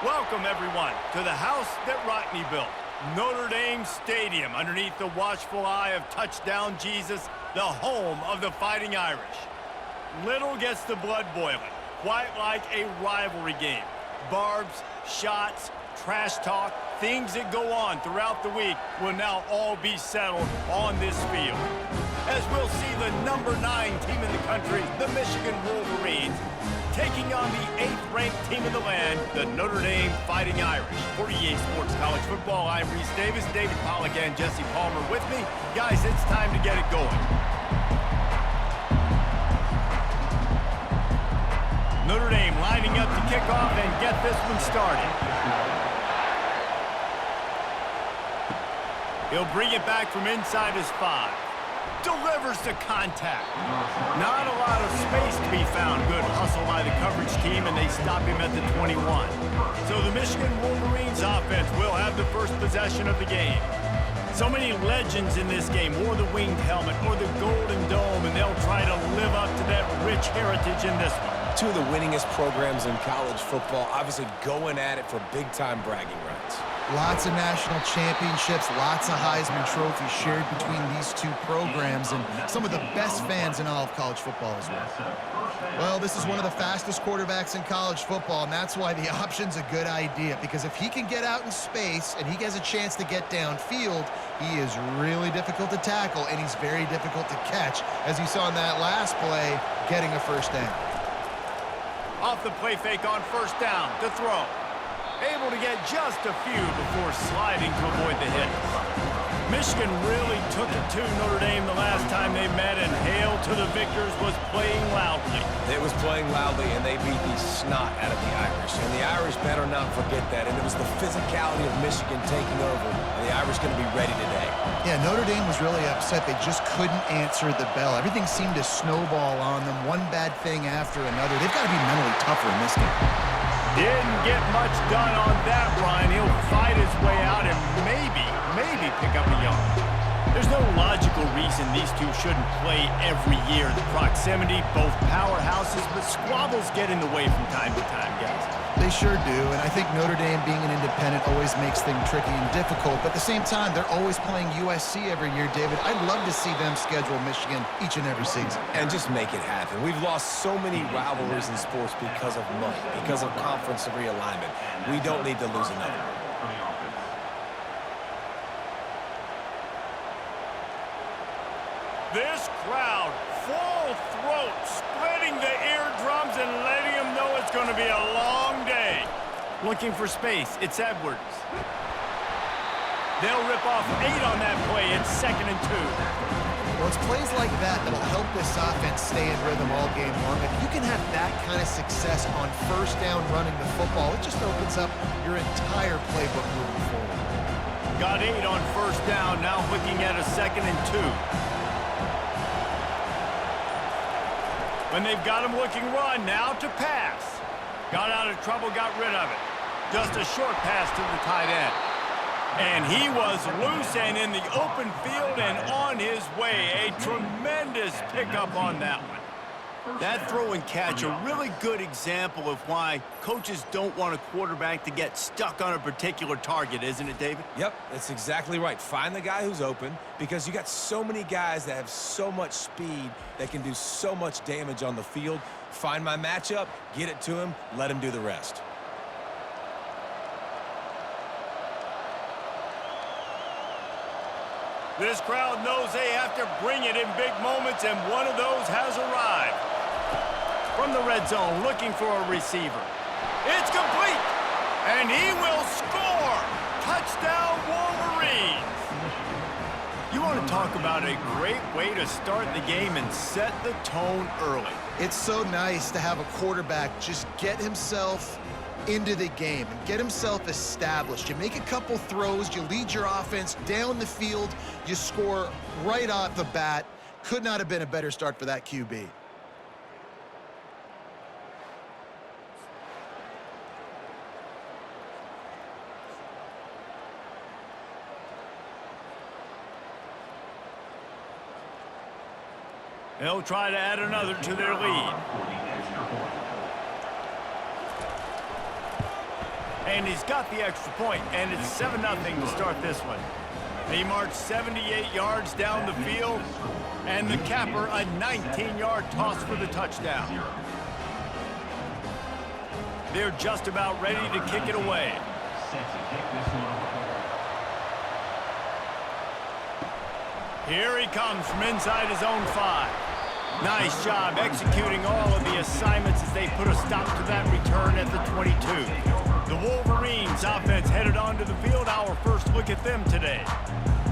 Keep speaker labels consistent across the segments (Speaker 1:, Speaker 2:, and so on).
Speaker 1: Welcome, everyone, to the house that Rodney built, Notre Dame Stadium, underneath the watchful eye of Touchdown Jesus, the home of the Fighting Irish. Little gets the blood boiling, quite like a rivalry game. Barbs, shots, trash talk, things that go on throughout the week will now all be settled on this field. As we'll see the number 9 team in the country, the Michigan Wolverines, taking on the 8th-ranked team in the land, the Notre Dame Fighting Irish. For EA Sports College Football, I'm Reese Davis, David Pollack, and Jesse Palmer with me. Guys, it's time to get it going. Notre Dame lining up to kick off and get this one started. He'll bring it back from inside his 5. Delivers the contact. Not a lot of space to be found. Good hustle by the coverage team, and they stop him at the 21. So the Michigan Wolverines offense will have the first possession of the game. So many legends in this game wore the winged helmet or the golden dome, and they'll try to live up to that rich heritage in this one.
Speaker 2: Two of the winningest programs in college football, obviously going at it for big-time bragging rights.
Speaker 3: Lots of national championships, lots of Heisman trophies shared between these two programs, and some of the best fans in all of college football as well. Well, this is one of the fastest quarterbacks in college football, and that's why the option's a good idea, because if he can get out in space and he has a chance to get downfield, he is really difficult to tackle, and he's very difficult to catch, as you saw in that last play, getting a first down.
Speaker 1: Off the play fake on first down to throw. Able to get just a few before sliding to avoid the hit. Michigan really took it to Notre Dame the last time they met, and Hail to the Victors was playing loudly.
Speaker 2: It was playing loudly, and they beat the snot out of the Irish. And the Irish better not forget that. And it was the physicality of Michigan taking over, and the Irish going to be ready today.
Speaker 3: Yeah, Notre Dame was really upset. They just couldn't answer the bell. Everything seemed to snowball on them, one bad thing after another. They've got to be mentally tougher in this game.
Speaker 1: Didn't get much done on that run. He'll fight his way out and maybe pick up a yard. There's no logical reason these two shouldn't play every year. The proximity, both powerhouses, but squabbles get in the way from time to time, guys.
Speaker 3: They sure do, and I think Notre Dame being an independent always makes things tricky and difficult, but at the same time, they're always playing USC every year, David. I'd love to see them schedule Michigan each and every season.
Speaker 2: And just make it happen. We've lost so many rivalries in sports because of money, because of conference realignment. We don't need to lose another one.
Speaker 1: This crowd, full throat, splitting the eardrums and letting them know it's going to be a long day. Looking for space, it's Edwards. They'll rip off 8 on that play. It's 2nd and 2.
Speaker 3: Well, it's plays like that that'll help this offense stay in rhythm all game long. If you can have that kind of success on first down running the football, it just opens up your entire playbook moving forward.
Speaker 1: Got 8 on first down, now looking at a 2nd and 2. When they've got him looking run, now to pass. Got out of trouble, got rid of it. Just a short pass to the tight end. And he was loose and in the open field and on his way. A tremendous pickup on that one. That throw and catch, a really good example of why coaches don't want a quarterback to get stuck on a particular target, isn't it, David?
Speaker 2: Yep, that's exactly right. Find the guy who's open, because you got so many guys that have so much speed that can do so much damage on the field. Find my matchup, get it to him, let him do the rest.
Speaker 1: This crowd knows they have to bring it in big moments, and one of those has arrived. From the red zone, looking for a receiver. It's complete, and he will score. Touchdown, Wolverines. You want to talk about a great way to start the game and set the tone early.
Speaker 3: It's so nice to have a quarterback just get himself into the game and get himself established. You make a couple throws, you lead your offense down the field, you score right off the bat. Could not have been a better start for that QB.
Speaker 1: They'll try to add another to their lead. And he's got the extra point, and it's 7-0 to start this one. He marched 78 yards down the field, and the capper a 19-yard toss for the touchdown. They're just about ready to kick it away. Here he comes from inside his own 5. Nice job executing all of the assignments as they put a stop to that return at the 22. The Wolverines offense headed onto the field. Our first look at them today.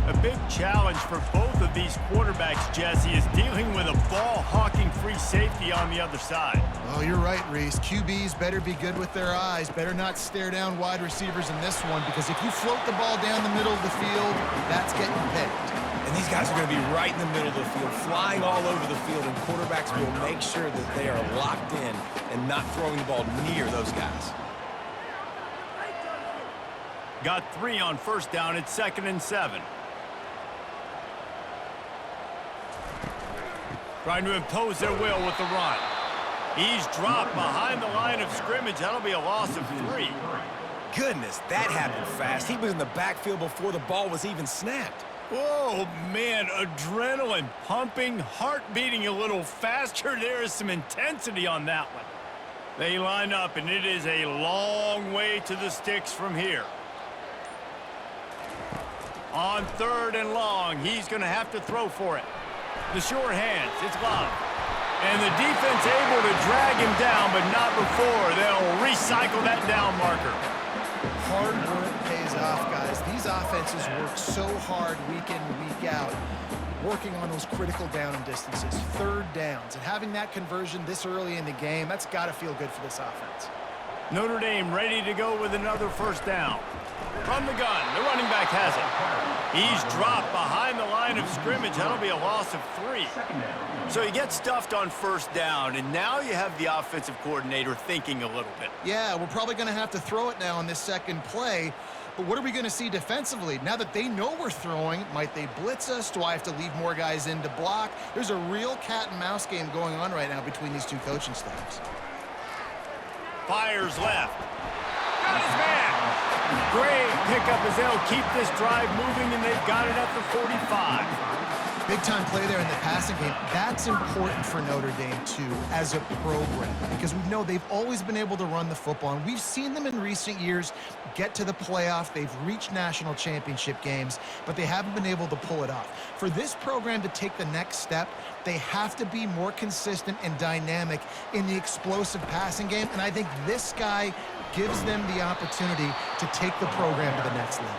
Speaker 1: A big challenge for both of these quarterbacks, Jesse, is dealing with a ball-hawking free safety on the other side.
Speaker 3: Oh, you're right, Reese. QBs better be good with their eyes. Better not stare down wide receivers in this one, because if you float the ball down the middle of the field, that's getting picked.
Speaker 2: And these guys are going to be right in the middle of the field, flying all over the field, and quarterbacks will make sure that they are locked in and not throwing the ball near those guys.
Speaker 1: Got 3 on first down. It's 2nd and 7. Trying to impose their will with the run. He's dropped behind the line of scrimmage. That'll be a loss of 3.
Speaker 2: Goodness, that happened fast. He was in the backfield before the ball was even snapped.
Speaker 1: Oh, man, adrenaline pumping, heart beating a little faster. There is some intensity on that one. They line up, and it is a long way to the sticks from here. On 3rd and long, he's going to have to throw for it. The sure hands, it's Love. And the defense able to drag him down, but not before. They'll recycle that down marker.
Speaker 3: Hard work pays off, guys. These offenses work so hard week in, week out, working on those critical down and distances, 3rd downs. And having that conversion this early in the game, that's got to feel good for this offense.
Speaker 1: Notre Dame ready to go with another first down. From the gun, the running back has it. He's dropped behind the line of scrimmage. That'll be a loss of 3. So he gets stuffed on first down, and now you have the offensive coordinator thinking a little bit.
Speaker 3: Yeah, we're probably going to have to throw it now on this second play. But what are we going to see defensively? Now that they know we're throwing, might they blitz us? Do I have to leave more guys in to block? There's a real cat and mouse game going on right now between these two coaching staffs.
Speaker 1: Fires left. Got his man. Great pickup as they'll keep this drive moving, and they've got it at the 45.
Speaker 3: Big-time play there in the passing game. That's important for Notre Dame, too, as a program, because we know they've always been able to run the football, and we've seen them in recent years get to the playoff. They've reached national championship games, but they haven't been able to pull it off. For this program to take the next step, they have to be more consistent and dynamic in the explosive passing game, and I think this guy gives them the opportunity to take the program to the next level.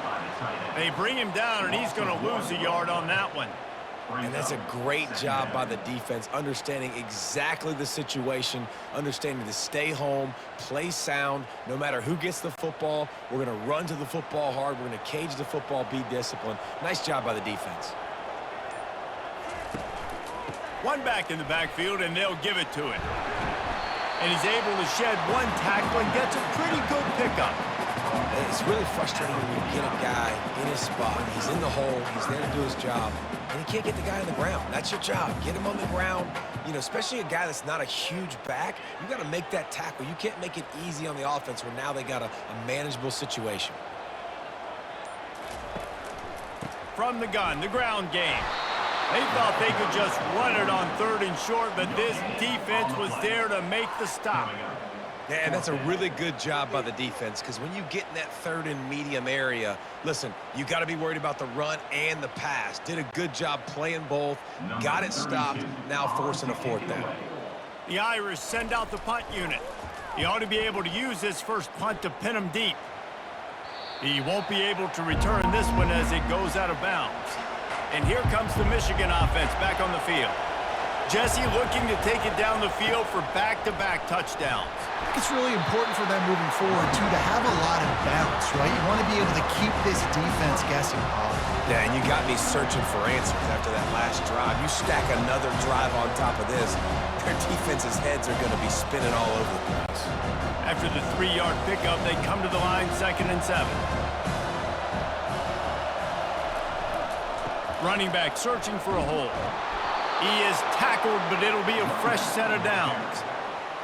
Speaker 1: They bring him down, and he's going to lose a yard on that one.
Speaker 2: And that's a great job by the defense, understanding exactly the situation, understanding to stay home, play sound. No matter who gets the football, we're going to run to the football hard. We're going to cage the football, be disciplined. Nice job by the defense.
Speaker 1: One back in the backfield, and they'll give it to him. And he's able to shed one tackle and gets a pretty good pickup.
Speaker 2: It's really frustrating when you get a guy in his spot. He's in the hole. He's there to do his job. And you can't get the guy on the ground. That's your job. Get him on the ground. You know, especially a guy that's not a huge back. You got to make that tackle. You can't make it easy on the offense when now they got a manageable situation.
Speaker 1: From the gun, the ground game. They thought they could just run it on 3rd and short, but this defense was there to make the stop.
Speaker 2: Yeah, and that's a really good job by the defense, because when you get in that 3rd and medium area, listen, you got to be worried about the run and the pass. Did a good job playing both, got it stopped, now forcing a 4th down.
Speaker 1: The Irish send out the punt unit. He ought to be able to use his first punt to pin him deep. He won't be able to return this one as it goes out of bounds. And here comes the Michigan offense back on the field. Jesse looking to take it down the field for back-to-back touchdowns.
Speaker 3: I think it's really important for them moving forward, too, to have a lot of balance, right? You want to be able to keep this defense guessing hard.
Speaker 2: Yeah, and you got me searching for answers after that last drive. You stack another drive on top of this, their defense's heads are going to be spinning all over the place.
Speaker 1: After the 3-yard pickup, they come to the line 2nd and 7. Running back searching for a hole. He is tackled, but it'll be a fresh set of downs.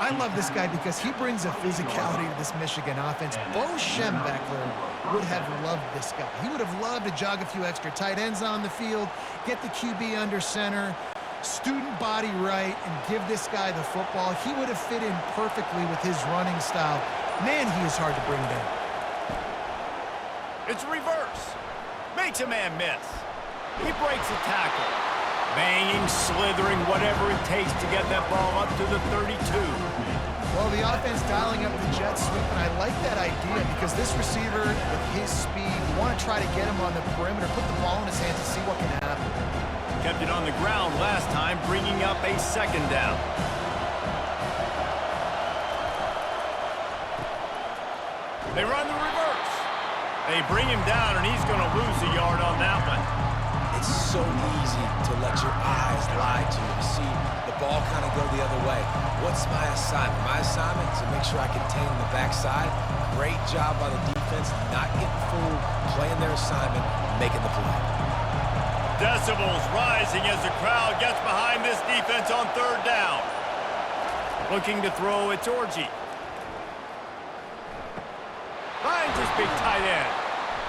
Speaker 3: I love this guy because he brings a physicality to this Michigan offense. Bo Schembechler would have loved this guy. He would have loved to jog a few extra tight ends on the field, get the QB under center, student body right, and give this guy the football. He would have fit in perfectly with his running style. Man, he is hard to bring down.
Speaker 1: It's reverse. Makes a man miss. He breaks a tackle. Banging, slithering, whatever it takes to get that ball up to the 32.
Speaker 3: Well, the offense dialing up the jet sweep, and I like that idea because this receiver, with his speed, you want to try to get him on the perimeter, put the ball in his hands and see what can happen.
Speaker 1: Kept it on the ground last time, bringing up a second down. They run the reverse. They bring him down, and he's going to lose a yard on that one.
Speaker 2: It's so easy to let your eyes lie to you. See the ball kind of go the other way. What's my assignment? My assignment is to make sure I contain the backside. Great job by the defense, not getting fooled, playing their assignment, making the play.
Speaker 1: Decibels rising as the crowd gets behind this defense on third down. Looking to throw, it's Orji. Finds his big tight end.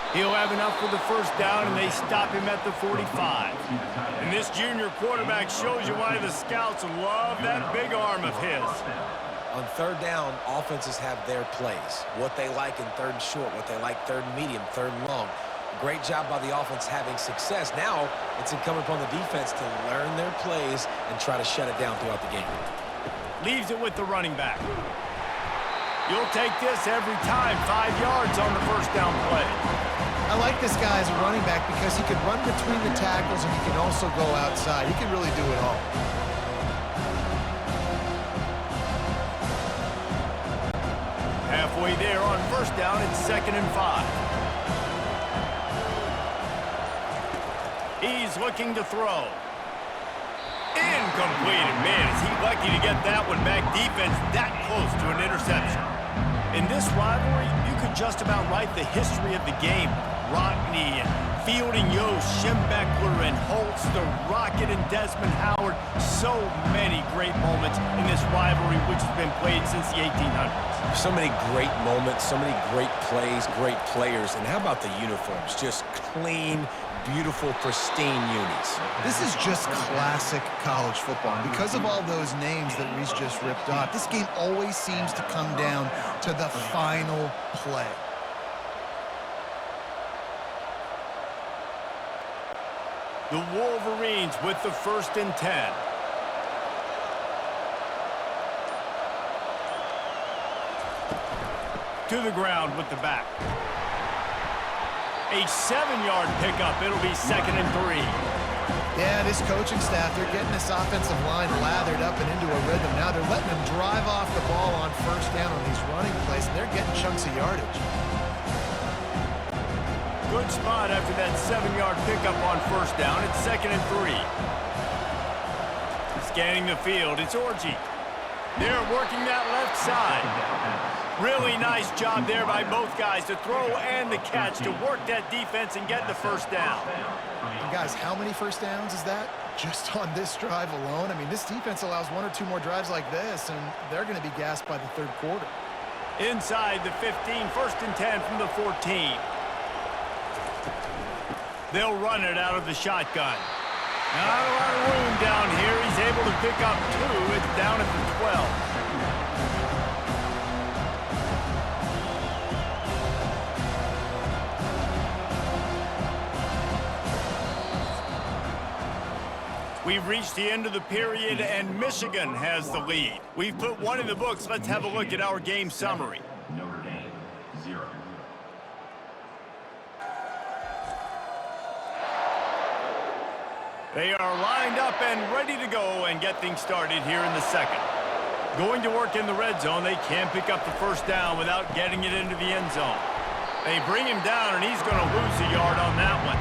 Speaker 1: He'll have enough for the first down, and they stop him at the 45. And this junior quarterback shows you why the scouts love that big arm of his.
Speaker 2: On third down, offenses have their plays. What they like in third and short, what they like third and medium, third and long. Great job by the offense having success. Now it's incumbent upon the defense to learn their plays and try to shut it down throughout the game.
Speaker 1: Leaves it with the running back. You'll take this every time. 5 yards on the first down play.
Speaker 3: I like this guy as a running back because he can run between the tackles and he can also go outside. He can really do it all.
Speaker 1: Halfway there on first down, it's 2nd and 5. He's looking to throw. Incomplete. Man, is he lucky to get that one back. Defense that close to an interception. In this rivalry, you could just about write the history of the game. Rockne and Fielding Yost, Schembechler and Holtz, the Rocket and Desmond Howard. So many great moments in this rivalry, which has been played since the 1800s.
Speaker 2: So many great moments, so many great plays, great players. And how about the uniforms? Just clean, beautiful, pristine unis.
Speaker 3: This is just classic college football. And because of all those names that Reese just ripped off, this game always seems to come down to the final play.
Speaker 1: The Wolverines with the 1st and 10. To the ground with the back. A 7-yard pickup. It'll be 2nd and 3.
Speaker 3: Yeah, this coaching staff, they're getting this offensive line lathered up and into a rhythm. Now they're letting them drive off the ball on first down on these running plays, and they're getting chunks of yardage.
Speaker 1: Good spot after that 7-yard pickup on first down. It's 2nd and 3. Scanning the field, it's Orji. They're working that left side. Really nice job there by both guys to throw and the catch to work that defense and get the first down.
Speaker 3: And guys, how many first downs is that? Just on this drive alone? I mean, this defense allows 1 or 2 more drives like this, and they're going to be gassed by the third quarter.
Speaker 1: Inside the 15, 1st and 10 from the 14. They'll run it out of the shotgun. Not a lot of room down here. He's able to pick up 2. It's down at the 12. We've reached the end of the period, and Michigan has the lead. We've put 1 in the books. Let's have a look at our game summary.
Speaker 4: Notre Dame, 0.
Speaker 1: They are lined up and ready to go and get things started here in the second. Going to work in the red zone. They can't pick up the first down without getting it into the end zone. They bring him down, and he's going to lose a yard on that one.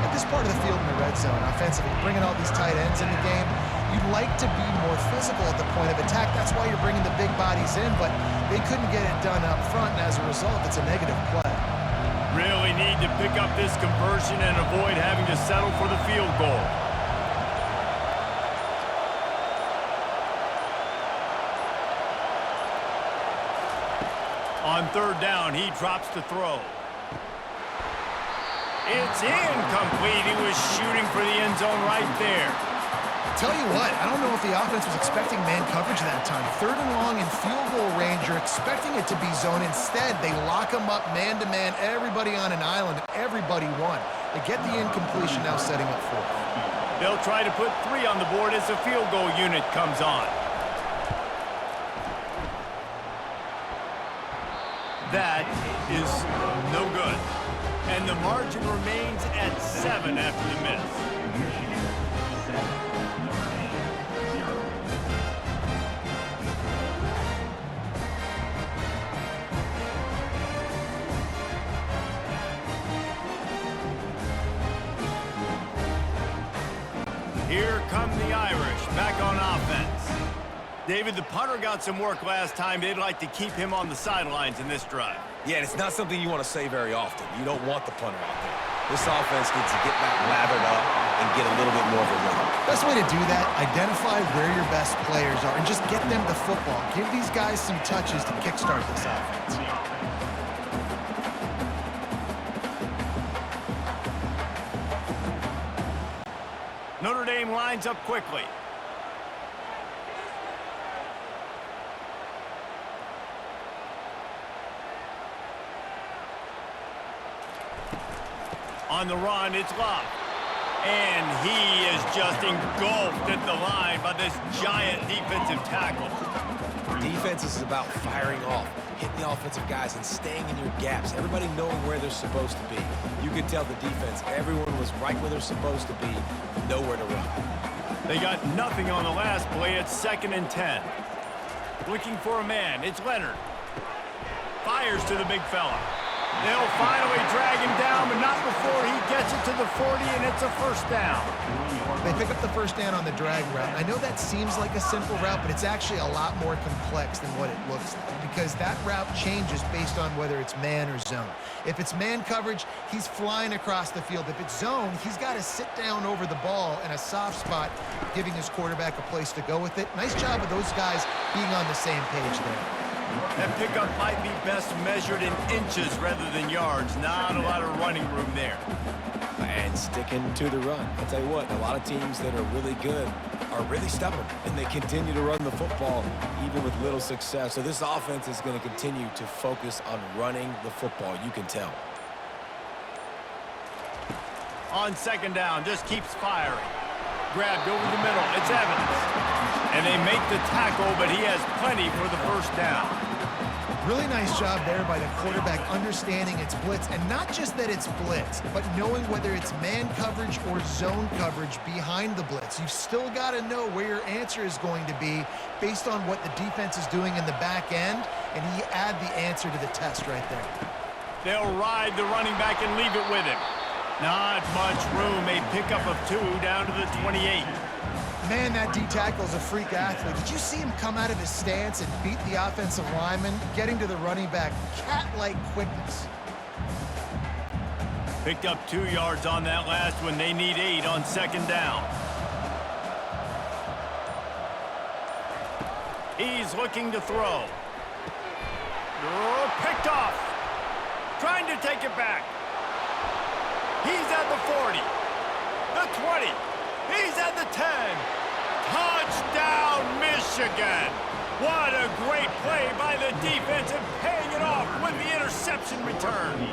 Speaker 3: At this part of the field in the red zone, offensively, bringing all these tight ends in the game, you'd like to be more physical at the point of attack. That's why you're bringing the big bodies in, but they couldn't get it done up front, and as a result, it's a negative play.
Speaker 1: Really need to pick up this conversion and avoid having to settle for the field goal. On third down, he drops to throw. It's incomplete. He was shooting for the end zone right there.
Speaker 3: Tell you what, I don't know if the offense was expecting man coverage that time. Third and long in field goal range, you're expecting it to be zone. Instead, they lock him up man-to-man, everybody on an island, everybody won. They get the incompletion, now setting up fourth.
Speaker 1: They'll try to put 3 on the board as the field goal unit comes on. That is no good. And the margin remains at 7 after the miss.
Speaker 4: Michigan 7, Notre Dame 0.
Speaker 1: Here come the Irish, back on offense. David, the punter got some work last time. They'd like to keep him on the sidelines in this drive.
Speaker 2: Yeah, and it's not something you want to say very often. You don't want the punter out there. This offense needs to get back lathered up and get a little bit more of a rhythm.
Speaker 3: Best way to do that, identify where your best players are and just get them the football. Give these guys some touches to kickstart this offense.
Speaker 1: Notre Dame lines up quickly. On the run, it's Love. And he is just engulfed at the line by this giant defensive tackle.
Speaker 2: Defense is about firing off, hitting the offensive guys, and staying in your gaps. Everybody knowing where they're supposed to be. You could tell the defense, everyone was right where they're supposed to be, nowhere to run.
Speaker 1: They got nothing on the last play. It's 2nd and 10. Looking for a man. It's Leonard. Fires to the big fella. They'll finally drag him down, but not before he gets it to the 40, and it's a first down.
Speaker 3: They pick up the first down on the drag route. I know that seems like a simple route, but it's actually a lot more complex than what it looks like because that route changes based on whether it's man or zone. If it's man coverage, he's flying across the field. If it's zone, he's got to sit down over the ball in a soft spot, giving his quarterback a place to go with it. Nice job of those guys being on the same page there.
Speaker 1: That pickup might be best measured in inches rather than yards. Not a lot of running room there.
Speaker 2: And sticking to the run. I'll tell you what, a lot of teams that are really good are really stubborn, and they continue to run the football even with little success. So this offense is going to continue to focus on running the football. You can tell.
Speaker 1: On 2nd down, just keeps firing. Grabbed over the middle. It's Evans. And they make the tackle, but he has plenty for the first down.
Speaker 3: Really nice job there by the quarterback understanding it's blitz, and not just that it's blitz, but knowing whether it's man coverage or zone coverage behind the blitz. You've still got to know where your answer is going to be based on what the defense is doing in the back end, and he add the answer to the test right there.
Speaker 1: They'll ride the running back and leave it with him. Not much room. A pickup of 2 down to the 28.
Speaker 3: Man, that D-tackle is a freak athlete. Did you see him come out of his stance and beat the offensive lineman, getting to the running back, cat-like quickness?
Speaker 1: Picked up 2 yards on that last one. They need 8 on 2nd down. He's looking to throw. Oh, picked off. Trying to take it back. He's at the 40. The 20. He's at the 10. Touchdown, Michigan. What a great play by the defense and paying it off with the interception return.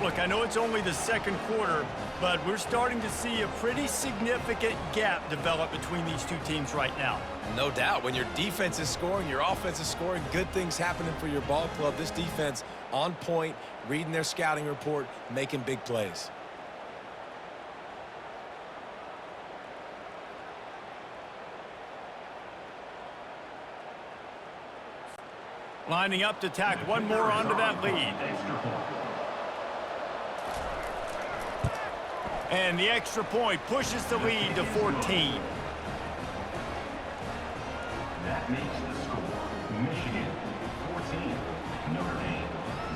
Speaker 1: Look, I know it's only the 2nd quarter, but we're starting to see a pretty significant gap develop between these two teams right now.
Speaker 2: No doubt. When your defense is scoring, your offense is scoring, good things happening for your ball club. This defense on point, reading their scouting report, making big plays.
Speaker 1: Lining up to tack one more onto that lead. And the extra point pushes the lead to 14.
Speaker 4: That makes the score Michigan 14, Notre Dame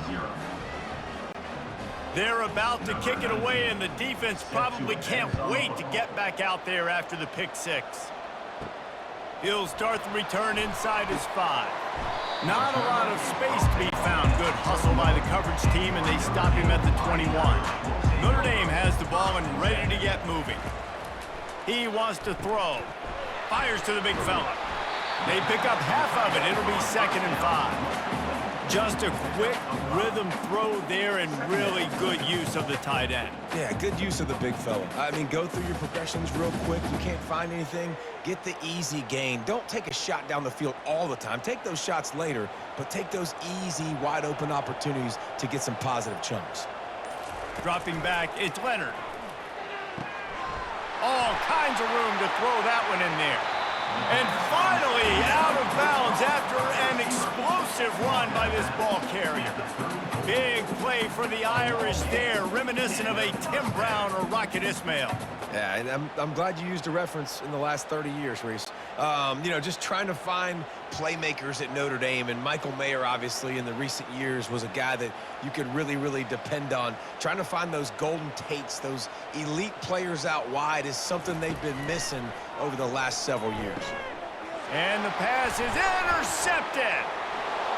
Speaker 4: 0.
Speaker 1: They're about to kick it away, and the defense probably can't wait to get back out there after the pick 6. He'll start the return inside his 5. Not a lot of space to be found. Good hustle by the coverage team, and they stop him at the 21. Notre Dame has the ball and ready to get moving. He wants to throw. Fires to the big fella. They pick up half of it. It'll be 2nd and 5. Just a quick rhythm throw there and really good use of the tight end.
Speaker 2: Yeah, good use of the big fella. I mean, go through your progressions real quick. You can't find anything. Get the easy gain. Don't take a shot down the field all the time. Take those shots later, but take those easy, wide-open opportunities to get some positive chunks.
Speaker 1: Dropping back, it's Leonard. All kinds of room to throw that one in there. And finally, out of bounds after an explosive run by this ball carrier. Big play for the Irish there, reminiscent of a Tim Brown or Rocket Ismail.
Speaker 2: Yeah, and I'm glad you used a reference in the last 30 years, Reese. You know, just trying to find playmakers at Notre Dame, and Michael Mayer, obviously, in the recent years, was a guy that you could really, really depend on. Trying to find those golden Tates, those elite players out wide is something they've been missing over the last several years.
Speaker 1: And the pass is intercepted.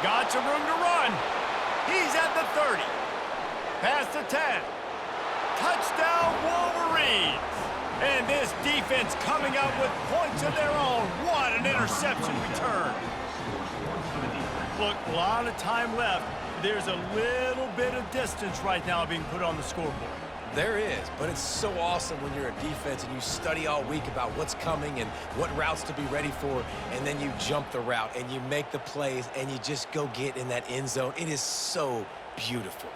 Speaker 1: Got some room to run. He's at the 30. Past the 10. Touchdown, Wolverines. And this defense coming up with points of their own. What an interception return. Look, a lot of time left. There's a little bit of distance right now being put on the scoreboard.
Speaker 2: There is, but it's so awesome when you're a defense and you study all week about what's coming and what routes to be ready for, and then you jump the route and you make the plays and you just go get in that end zone. It is so beautiful.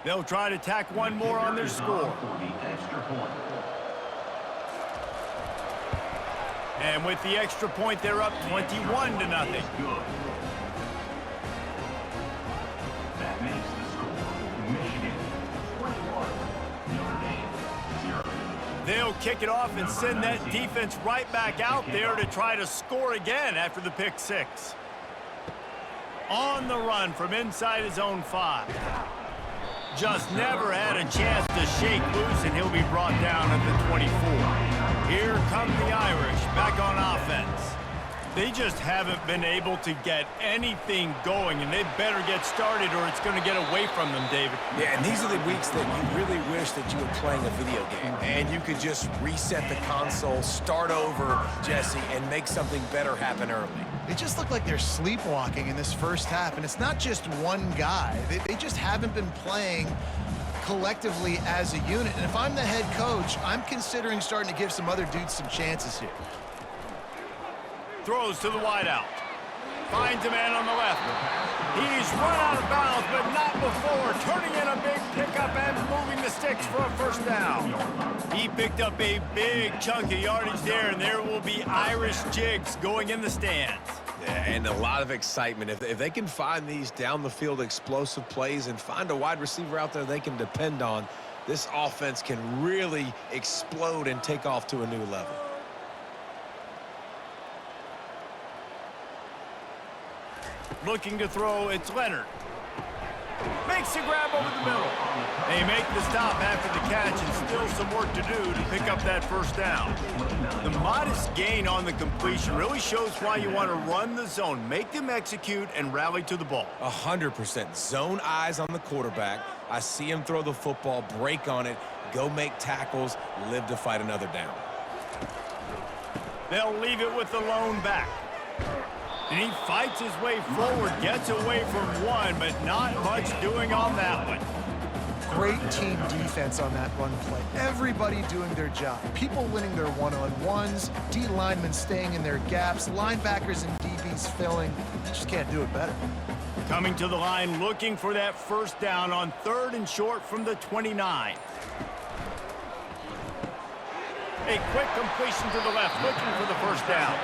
Speaker 1: They'll try to tack one more on their score. And with the extra point, they're up 21-0.
Speaker 4: That makes the score Michigan 21, Notre Dame 0.
Speaker 1: They'll kick it off and send that defense right back out there to try to score again after the pick 6. On the run from inside his own 5. Just never had a chance to shake loose, and he'll be brought down at the 24. Here come the Irish back on offense. They just haven't been able to get anything going, and they better get started or it's going to get away from them, David.
Speaker 2: Yeah, and these are the weeks that you really wish that you were playing a video game and you could just reset the console, start over, Jesse, and make something better happen early.
Speaker 3: They just look like they're sleepwalking in this first half, and it's not just one guy. They just haven't been playing collectively as a unit. And if I'm the head coach, I'm considering starting to give some other dudes some chances here.
Speaker 1: Throws to the wideout. Finds a man on the left. He's run out of bounds, but not before turning in a big pickup and moving the sticks for a first down. He picked up a big chunk of yardage there, and there will be Irish jigs going in the stands.
Speaker 2: Yeah, and a lot of excitement. If they can find these down-the-field explosive plays and find a wide receiver out there they can depend on, this offense can really explode and take off to a new level.
Speaker 1: Looking to throw, it's Leonard. Makes a grab over the middle. They make the stop after the catch, and still some work to do to pick up that first down. The modest gain on the completion really shows why you want to run the zone, make them execute, and rally to the ball.
Speaker 2: 100%. Zone eyes on the quarterback. I see him throw the football, break on it, go make tackles, live to fight another down.
Speaker 1: They'll leave it with the lone back. And he fights his way forward, gets away from one, but not much doing on that one.
Speaker 3: Great team defense on that run play. Everybody doing their job. People winning their one-on-ones, D linemen staying in their gaps, linebackers and DBs filling. Just can't do it better.
Speaker 1: Coming to the line, looking for that first down on 3rd and short from the 29. A quick completion to the left, looking for the first down.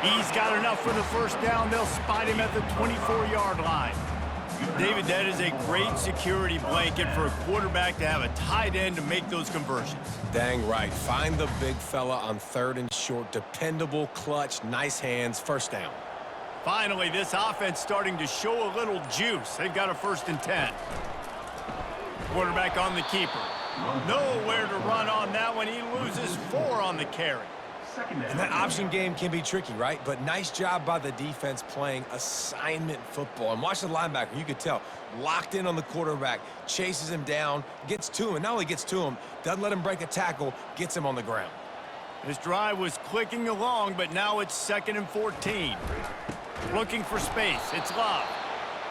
Speaker 1: He's got enough for the first down. They'll spot him at the 24-yard line. David, that is a great security blanket for a quarterback to have a tight end to make those conversions.
Speaker 2: Dang right. Find the big fella on 3rd and short. Dependable, clutch, nice hands, first down.
Speaker 1: Finally, this offense starting to show a little juice. They've got a 1st and 10. Quarterback on the keeper. Nowhere to run on that one. He loses 4 on the carry.
Speaker 2: And that option game can be tricky, right? But nice job by the defense playing assignment football. And watch the linebacker. You could tell. Locked in on the quarterback. Chases him down. Gets to him. And not only gets to him, doesn't let him break a tackle. Gets him on the ground.
Speaker 1: This drive was clicking along, but now it's 2nd and 14. Looking for space. It's Love.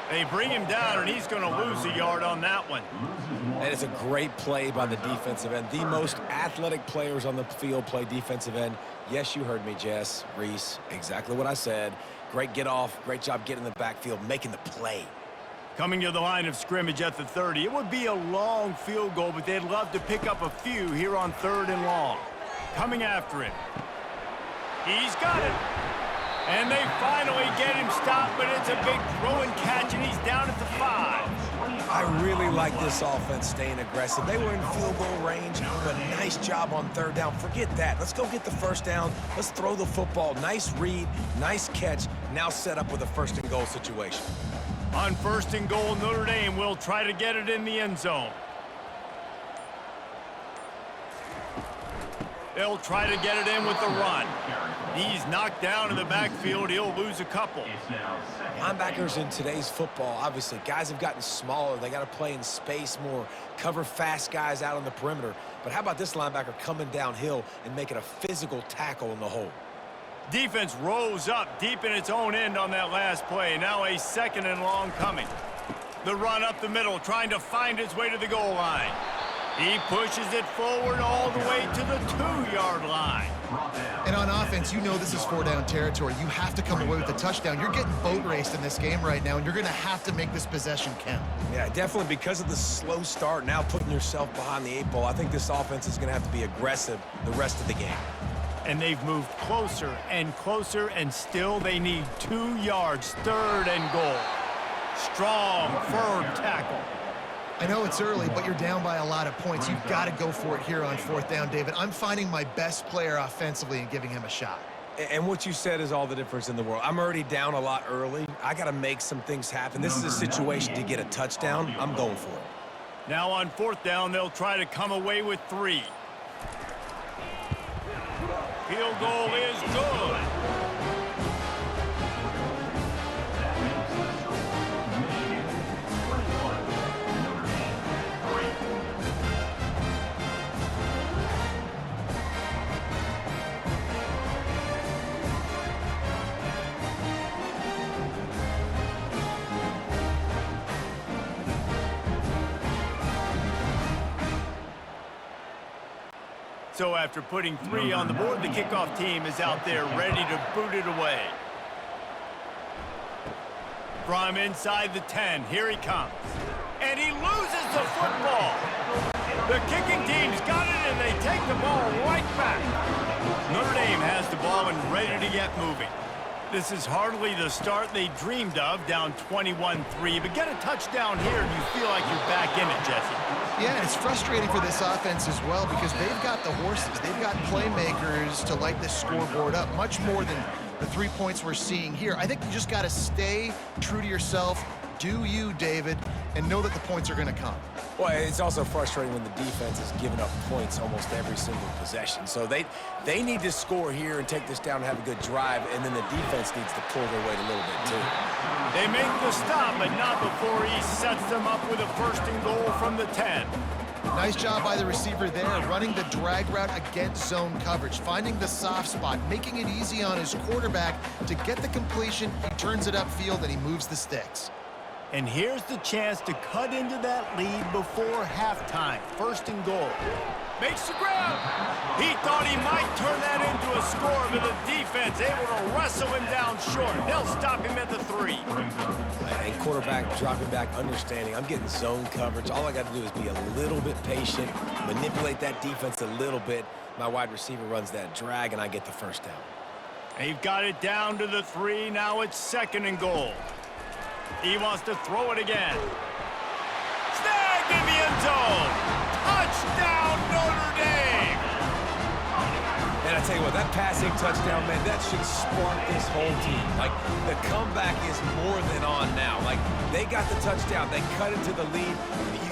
Speaker 1: They bring him down, and he's going to lose a yard on that one.
Speaker 2: And it's a great play by the defensive end. The most athletic players on the field play defensive end. Yes, you heard me, Jess, Reese. Exactly what I said. Great get off. Great job getting in the backfield, making the play.
Speaker 1: Coming to the line of scrimmage at the 30. It would be a long field goal, but they'd love to pick up a few here on 3rd and long. Coming after him. He's got it. And they finally get him stopped, but it's a big throw and catch, and he's down at the 5.
Speaker 2: I really like this offense staying aggressive. They were in field goal range, but nice job on 3rd down. Forget that. Let's go get the 1st down. Let's throw the football. Nice read, nice catch. Now set up with a 1st and goal situation.
Speaker 1: On 1st and goal, Notre Dame will try to get it in the end zone. They'll try to get it in with the run. He's knocked down in the backfield. He'll lose a couple.
Speaker 2: Linebackers in today's football, obviously, guys have gotten smaller. They got to play in space more, cover fast guys out on the perimeter. But how about this linebacker coming downhill and making a physical tackle in the hole?
Speaker 1: Defense rose up deep in its own end on that last play. Now a 2nd and long coming. The run up the middle, trying to find its way to the goal line. He pushes it forward all the way to the 2-yard line.
Speaker 3: And on offense, you know this is 4-down territory. You have to come away with a touchdown. You're getting boat raced in this game right now, and you're going to have to make this possession count.
Speaker 2: Yeah, definitely because of the slow start, now putting yourself behind the 8 ball. I think this offense is going to have to be aggressive the rest of the game.
Speaker 1: And they've moved closer, and still they need 2 yards, 3rd and goal. Strong, firm tackle.
Speaker 3: I know it's early, but you're down by a lot of points. You've got to go for it here on 4th down, David. I'm finding my best player offensively and giving him a shot.
Speaker 2: And what you said is all the difference in the world. I'm already down a lot early. I got to make some things happen. This is a situation to get a touchdown. I'm going for it.
Speaker 1: Now on 4th down, they'll try to come away with 3. Field goal is good. So after putting 3 on the board, the kickoff team is out there ready to boot it away. From inside the 10, here he comes. And he loses the football. The kicking team's got it, and they take the ball right back. Notre Dame has the ball and ready to get moving. This is hardly the start they dreamed of, down 21-3, but get a touchdown here and you feel like you're back in it, Jesse.
Speaker 3: Yeah, it's frustrating for this offense as well because they've got the horses. They've got playmakers to light this scoreboard up, much more than the 3 points we're seeing here. I think you just got to stay true to yourself, do you, David, and know that the points are going to come.
Speaker 2: Well, it's also frustrating when the defense is giving up points almost every single possession. So they need to score here and take this down and have a good drive, and then the defense needs to pull their weight a little bit too.
Speaker 1: They make the stop, but not before he sets them up with a 1st and goal from the 10.
Speaker 3: Nice job by the receiver there, running the drag route against zone coverage, finding the soft spot, making it easy on his quarterback to get the completion. He turns it upfield, and he moves the sticks.
Speaker 1: And here's the chance to cut into that lead before halftime. 1st and goal. Makes the grab. He thought he might turn that into a score, but the defense able to wrestle him down short. They'll stop him at the 3.
Speaker 2: And quarterback dropping back, understanding. I'm getting zone coverage. All I got to do is be a little bit patient, manipulate that defense a little bit. My wide receiver runs that drag, and I get the 1st down.
Speaker 1: They've got it down to the 3. Now it's 2nd and goal. He wants to throw it again. Snagged in the end zone. Touchdown, Notre Dame.
Speaker 2: And I tell you what, that passing touchdown, man, that should spark this whole team. Like, the comeback is more than on now. Like, they got the touchdown. They cut into the lead.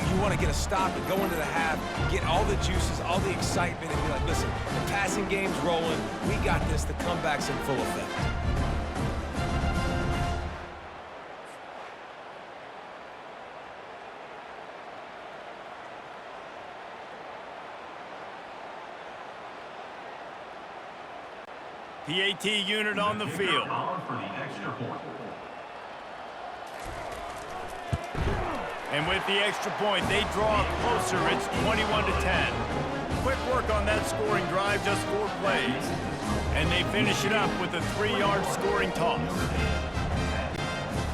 Speaker 2: You you want to get a stop and go into the half, get all the juices, all the excitement, and be like, listen, the passing game's rolling. We got this. The comeback's in full effect.
Speaker 1: PAT unit on the field.
Speaker 4: For the extra point.
Speaker 1: And with the extra point, they draw closer. It's 21-10. Quick work on that scoring drive, just 4 plays. And they finish it up with a 3-yard scoring toss.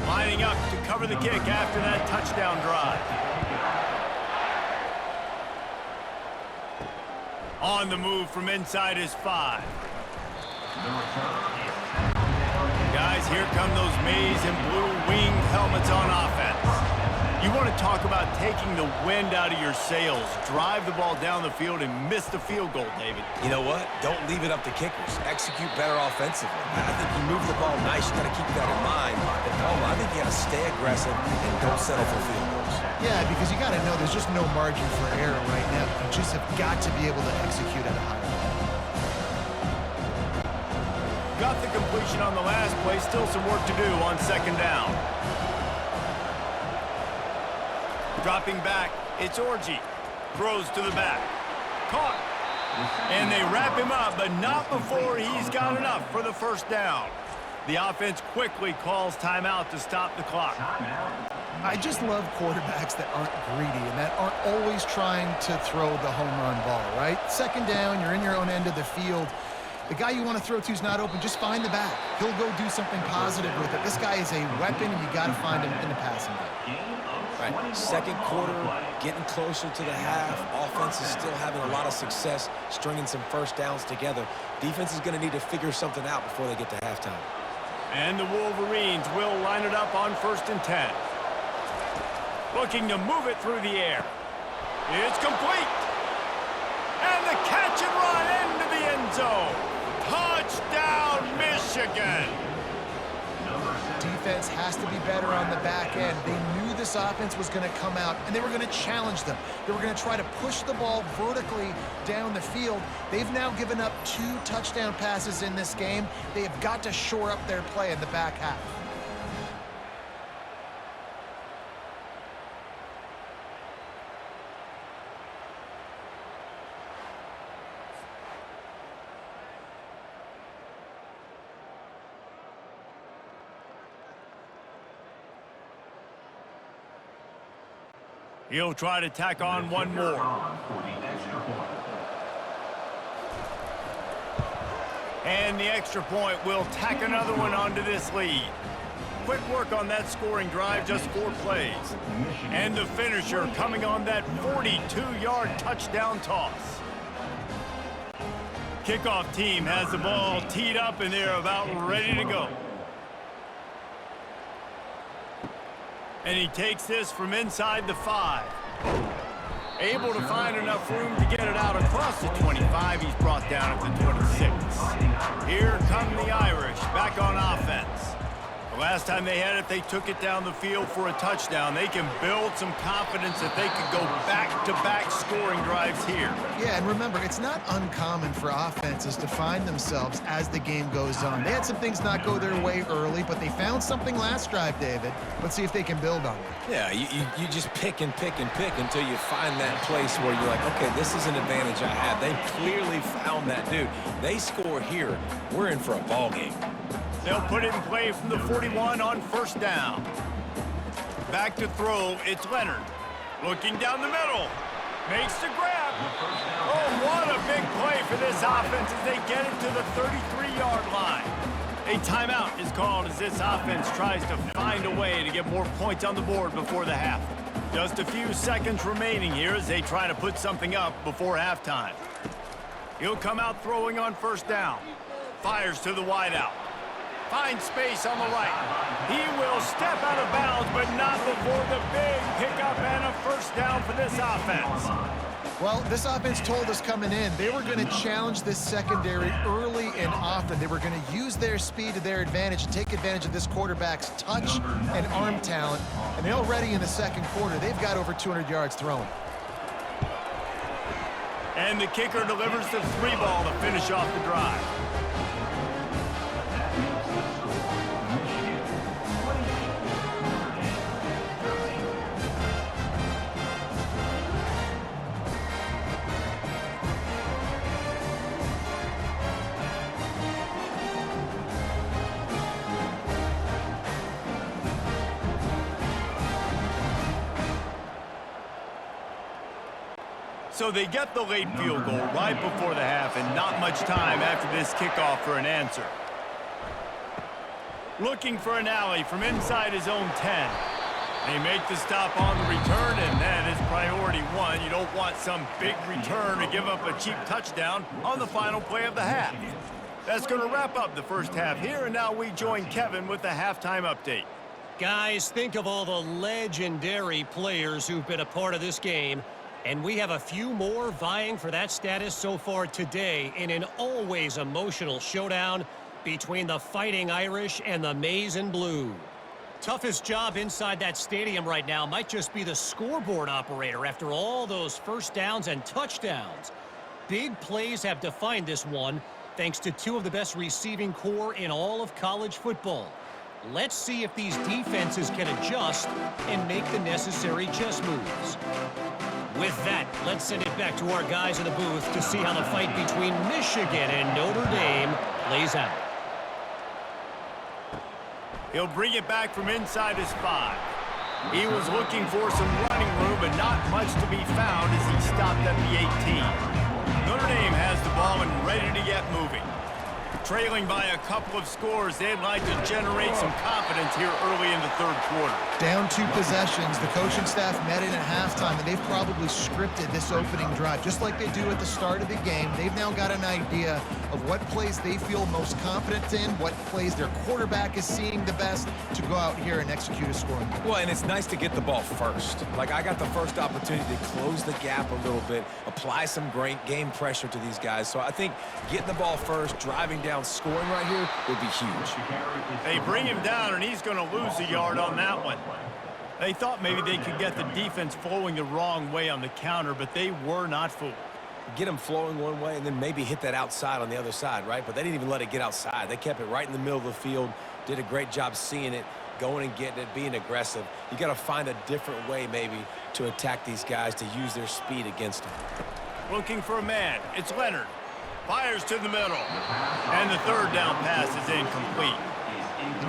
Speaker 1: Lining up to cover the kick after that touchdown drive. On the move from inside his 5. Guys, here come those maize and blue winged helmets on offense. You want to talk about taking the wind out of your sails. Drive the ball down the field and miss the field goal, David.
Speaker 2: You know what? Don't leave it up to kickers. Execute better offensively. I think you move the ball nice. You got to keep that in mind. But Paul, I think you got to stay aggressive and don't settle for field goals.
Speaker 3: Yeah, because you got to know there's just no margin for error right now. You just have got to be able to execute at a high level.
Speaker 1: Got the completion on the last play. Still some work to do on second down. Dropping back, it's Orji. Throws to the back. Caught. And they wrap him up, but not before he's got enough for the first down. The offense quickly calls timeout to stop the clock.
Speaker 3: I just love quarterbacks that aren't greedy and that aren't always trying to throw the home run ball, right? Second down, you're in your own end of the field. The guy you want to throw to is not open. Just find the back. He'll go do something positive with it. This guy is a weapon, and you got to find him in the passing game.
Speaker 2: Right. Second quarter, getting closer to the half. Offense is still having a lot of success stringing some first downs together. Defense is going to need to figure something out before they get to halftime.
Speaker 1: And the Wolverines will line it up on 1st and 10. Looking to move it through the air. It's complete. And the catch and run into the end zone. Touchdown, Michigan.
Speaker 3: Defense has to be better on the back end. They knew this offense was going to come out, and they were going to challenge them. They were going to try to push the ball vertically down the field. They've now given up 2 touchdown passes in this game. They have got to shore up their play in the back half.
Speaker 1: He'll try to tack on one more. And the extra point will tack another one onto this lead. Quick work on that scoring drive, just 4 plays. And the finisher coming on that 42-yard touchdown toss. Kickoff team has the ball teed up, and they're about ready to go. And he takes this from inside the 5. Able to find enough room to get it out across the 25. He's brought down at the 26. Here come the Irish back on offense. The last time they had it, they took it down the field for a touchdown. They can build some confidence that they could go back-to-back scoring drives here.
Speaker 3: Yeah, and remember, it's not uncommon for offenses to find themselves as the game goes on. They had some things not go their way early, but they found something last drive, David. Let's see if they can build on it.
Speaker 2: Yeah, you just pick and pick and pick until you find that place where you're like, okay, this is an advantage I have. They clearly found that, dude. They score here. We're in for a ball game.
Speaker 1: They'll put it in play from the 41 on 1st down. Back to throw, it's Leonard. Looking down the middle. Makes the grab. Oh, what a big play for this offense as they get it to the 33-yard line. A timeout is called as this offense tries to find a way to get more points on the board before the half. Just a few seconds remaining here as they try to put something up before halftime. He'll come out throwing on 1st down. Fires to the wideout. Finds space on the right. He will step out of bounds, but not before the big pickup and a 1st down for this offense.
Speaker 3: Well, this offense told us coming in they were going to challenge this secondary early and often. They were going to use their speed to their advantage and take advantage of this quarterback's touch and arm talent. And already in the second quarter, they've got over 200 yards thrown.
Speaker 1: And the kicker delivers the 3 ball to finish off the drive. So they get the late field goal right before the half and not much time after this kickoff for an answer. Looking for an alley from inside his own 10. They make the stop on the return, and that is priority 1. You don't want some big return to give up a cheap touchdown on the final play of the half. That's going to wrap up the first half here, and now we join Kevin with the halftime update.
Speaker 5: Guys, think of all the legendary players who've been a part of this game. And we have a few more vying for that status so far today in an always emotional showdown between the Fighting Irish and the Maize and Blue. Toughest job inside that stadium right now might just be the scoreboard operator after all those first downs and touchdowns. Big plays have defined this one thanks to 2 of the best receiving core in all of college football. Let's see if these defenses can adjust and make the necessary chess moves. With that, let's send it back to our guys in the booth to see how the fight between Michigan and Notre Dame plays out.
Speaker 1: He'll bring it back from inside his 5. He was looking for some running room, but not much to be found as he stopped at the 18. Notre Dame has the ball and ready to get moving. Trailing by a couple of scores, they'd like to generate some confidence here early in the third quarter.
Speaker 3: Down 2 possessions, the coaching staff met in at halftime, and they've probably scripted this opening drive. Just like they do at the start of the game, they've now got an idea of what plays they feel most confident in, what plays their quarterback is seeing the best to go out here and execute a scoring.
Speaker 2: Well, and it's nice to get the ball first. Like, I got the first opportunity to close the gap a little bit, apply some great game pressure to these guys. So I think getting the ball first, driving down, scoring right here would be huge.
Speaker 1: They bring him down, and he's going to lose a yard on that one. They thought maybe they could get the defense flowing the wrong way on the counter, but they were not fooled.
Speaker 2: Get them flowing one way and then maybe hit that outside on the other side, right? But they didn't even let it get outside. They kept it right in the middle of the field, did a great job seeing it, going and getting it, being aggressive. You got to find a different way maybe to attack these guys to use their speed against them.
Speaker 1: Looking for a man. It's Leonard. Fires to the middle. And the third down pass is incomplete.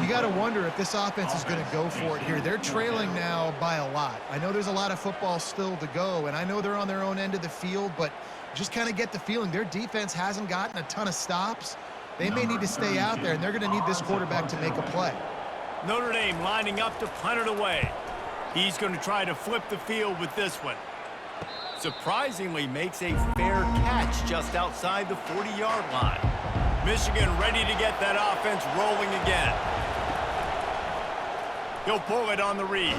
Speaker 3: You got to wonder if this offense is going to go for it here. They're trailing now by a lot. I know there's a lot of football still to go, and I know they're on their own end of the field, but just kind of get the feeling their defense hasn't gotten a ton of stops. They may need to stay out there, and they're going to need this quarterback to make a play.
Speaker 1: Notre Dame lining up to punt it away. He's going to try to flip the field with this one. Surprisingly makes a fair catch just outside the 40-yard line. Michigan ready to get that offense rolling again. He'll pull it on the read.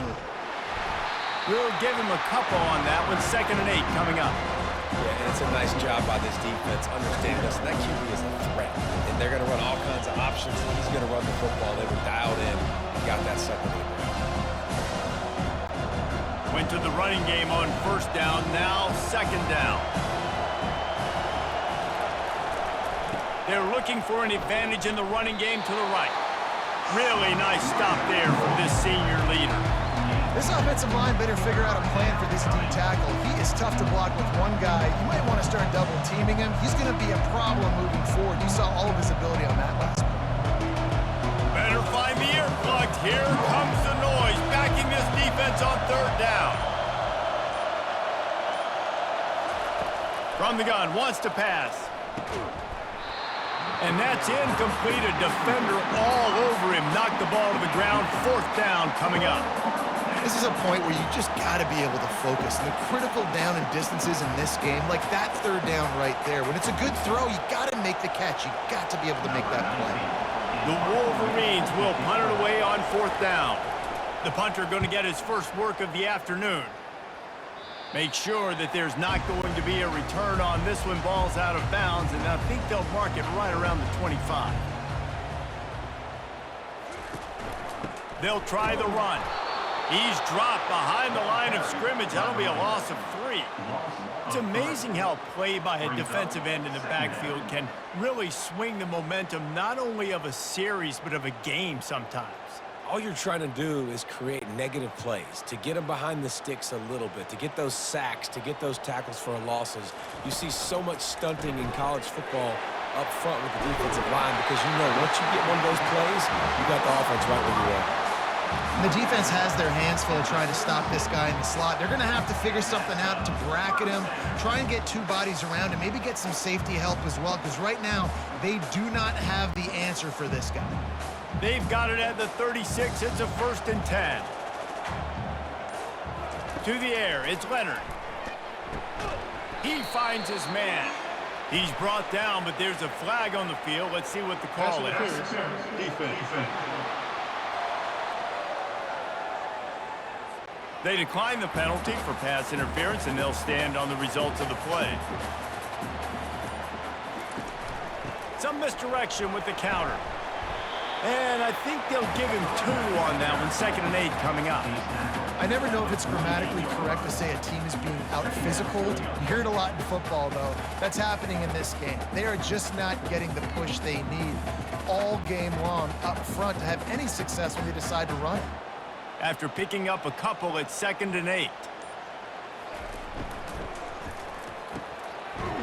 Speaker 1: We'll give him a couple on that one. 2nd and 8 coming up.
Speaker 2: Yeah, and it's a nice job by this defense understanding this. That QB is a threat, and they're going to run all kinds of options. He's going to run the football. They were dialed in and got that second to the ground.
Speaker 1: Went to the running game on 1st down, now 2nd down. They're looking for an advantage in the running game to the right. Really nice stop there from this senior leader.
Speaker 3: This offensive line better figure out a plan for this D tackle. He is tough to block with one guy. You might want to start double teaming him. He's going to be a problem moving forward. You saw all of his ability on that last one.
Speaker 1: Better find the earplugs. Here comes the noise, backing this defense on 3rd down. From the gun, wants to pass. And that's incomplete. A defender all over him. Knocked the ball to the ground. 4th down coming up.
Speaker 3: This is a point where you just got to be able to focus. And the critical down and distances in this game, like that 3rd down right there. When it's a good throw, you got to make the catch. You got to be able to make that play.
Speaker 1: The Wolverines will punt it away on 4th down. The punter going to get his first work of the afternoon. Make sure that there's not going to be a return on this when ball's out of bounds, and I think they'll mark it right around the 25. They'll try the run. He's dropped behind the line of scrimmage. That'll be a loss of 3. It's amazing how play by a defensive end in the backfield can really swing the momentum not only of a series but of a game sometimes.
Speaker 2: All you're trying to do is create negative plays, to get them behind the sticks a little bit, to get those sacks, to get those tackles for losses. You see so much stunting in college football up front with the defensive line because you know once you get one of those plays, you got the offense right where you are.
Speaker 3: And the defense has their hands full trying to stop this guy in the slot. They're going to have to figure something out to bracket him, try and get 2 bodies around him, maybe get some safety help as well, because right now they do not have the answer for this guy.
Speaker 1: They've got it at the 36. It's a 1st and 10. To the air, it's Leonard. He finds his man. He's brought down, but there's a flag on the field. Let's see what the call is.
Speaker 4: Defense.
Speaker 1: They decline the penalty for pass interference, and they'll stand on the results of the play. Some misdirection with the counter. And I think they'll give him 2 on that one. 2nd and 8 coming up.
Speaker 3: I never know if it's grammatically correct to say a team is being out-physicaled. You hear it a lot in football, though. That's happening in this game. They are just not getting the push they need all game long up front to have any success when they decide to run it.
Speaker 1: After picking up a couple, it's 2nd and 8.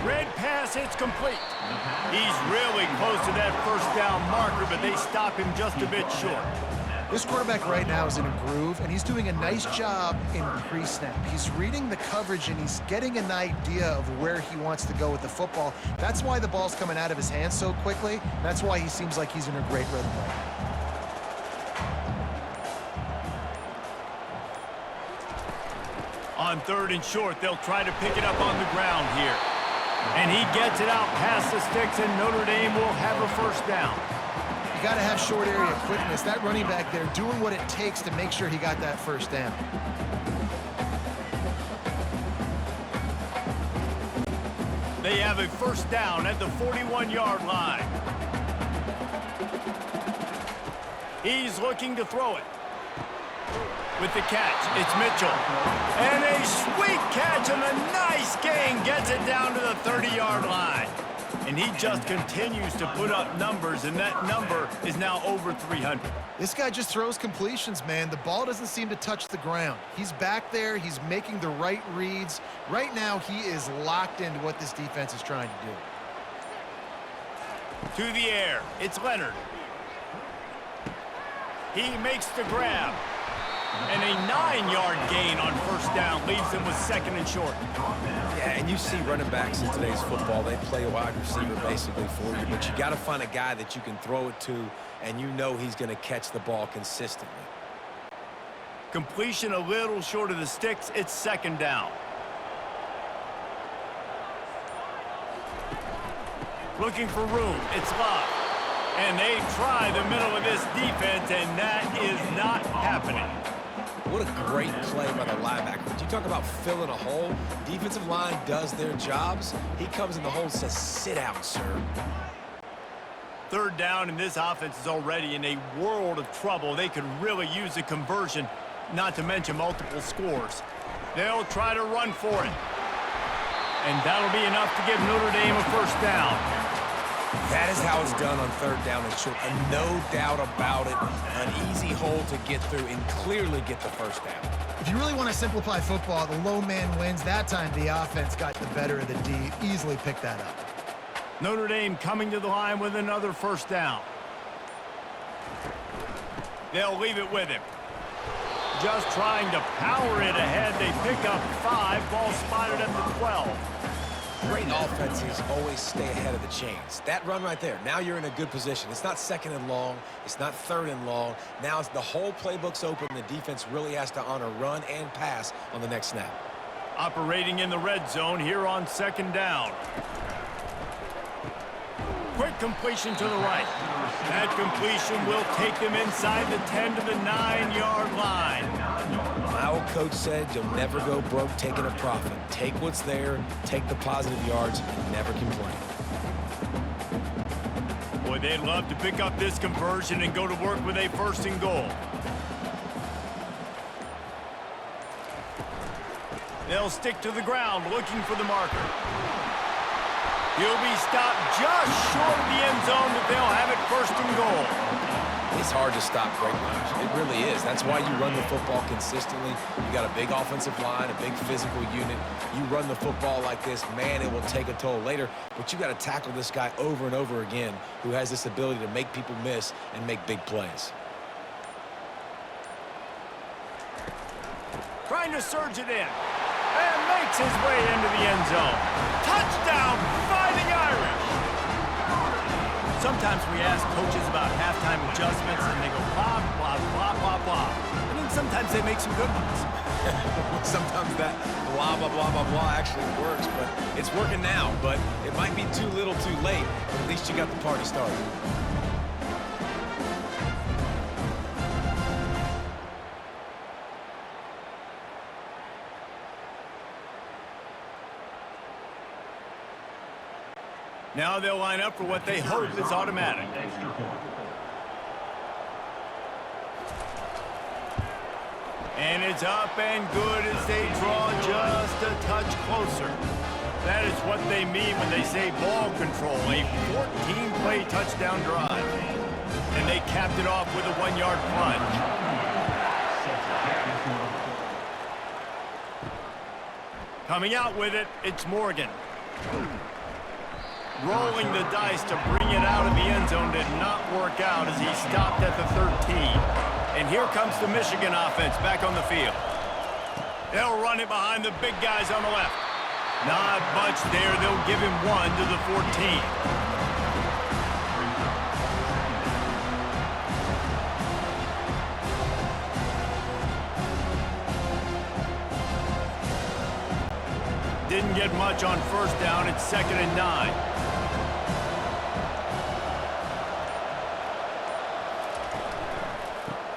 Speaker 1: Red pass, it's complete. He's really close to that 1st down marker, but they stop him just a bit short.
Speaker 3: This quarterback right now is in a groove, and he's doing a nice job in pre-snap. He's reading the coverage, and he's getting an idea of where he wants to go with the football. That's why the ball's coming out of his hands so quickly. That's why he seems like he's in a great rhythm right now.
Speaker 1: On 3rd and short, they'll try to pick it up on the ground here. And he gets it out past the sticks, and Notre Dame will have a 1st down.
Speaker 3: You got to have short area quickness. That running back there doing what it takes to make sure he got that 1st down.
Speaker 1: They have a 1st down at the 41-yard line. He's looking to throw it. With the catch, it's Mitchell. And a sweet catch and a nice gain gets it down to the 30-yard line. And he just continues to put up numbers, and that number is now over 300.
Speaker 3: This guy just throws completions, man. The ball doesn't seem to touch the ground. He's back there. He's making the right reads. Right now, he is locked into what this defense is trying to do.
Speaker 1: To the air, it's Leonard. He makes the grab. And a 9-yard gain on 1st down leaves them with 2nd and short.
Speaker 2: Yeah, and you see running backs in today's football, they play a wide receiver basically for you, but you got to find a guy that you can throw it to, and you know he's going to catch the ball consistently.
Speaker 1: Completion a little short of the sticks. It's 2nd down. Looking for room. It's Love. And they try the middle of this defense, and that is not happening.
Speaker 2: What a great play by the linebacker. You talk about filling a hole. Defensive line does their jobs. He comes in the hole and says, sit down, sir.
Speaker 1: 3rd down, and this offense is already in a world of trouble. They could really use a conversion, not to mention multiple scores. They'll try to run for it. And that'll be enough to give Notre Dame a 1st down.
Speaker 2: That is how it's done on 3rd down and short. And no doubt about it, an easy hole to get through and clearly get the 1st down.
Speaker 3: If you really want to simplify football, the low man wins. That time the offense got the better of the D. Easily picked that up.
Speaker 1: Notre Dame coming to the line with another 1st down. They'll leave it with him. Just trying to power it ahead. They pick up 5. Ball spotted at the 12.
Speaker 2: Great offenses always stay ahead of the chains. That run right there, now you're in a good position. It's not 2nd and long. It's not 3rd and long. Now it's the whole playbook's open. The defense really has to honor run and pass on the next snap.
Speaker 1: Operating in the red zone here on 2nd down. Quick completion to the right. That completion will take them inside the 10 to the 9-yard line.
Speaker 2: How coach said, you'll never go broke taking a profit. Take what's there, take the positive yards, and never complain.
Speaker 1: Boy, they'd love to pick up this conversion and go to work with a 1st and goal. They'll stick to the ground looking for the marker. He'll be stopped just short of the end zone, but they'll have it 1st and goal.
Speaker 2: It's hard to stop great runners. It really is. That's why you run the football consistently. You got a big offensive line, a big physical unit. You run the football like this, man, it will take a toll later. But you got to tackle this guy over and over again who has this ability to make people miss and make big plays.
Speaker 1: Trying to surge it in. And makes his way into the end zone. Touchdown, Fighting Irish! Sometimes we ask coaches about halftime adjustments, and they go blah, blah, blah, blah, blah. And then sometimes they make some good ones.
Speaker 2: Sometimes that blah, blah, blah, blah, blah actually works, but it's working now. But it might be too little too late, but at least you got the party started.
Speaker 1: Now they'll line up for what they hope is automatic. And it's up and good as they draw just a touch closer. That is what they mean when they say ball control, a 14-play touchdown drive. And they capped it off with a 1-yard plunge. Coming out with it, it's Morgan. Rolling the dice to bring it out of the end zone did not work out as he stopped at the 13. And here comes the Michigan offense back on the field. They'll run it behind the big guys on the left. Not much there. They'll give him 1 to the 14. Didn't get much on 1st down. It's 2nd and 9.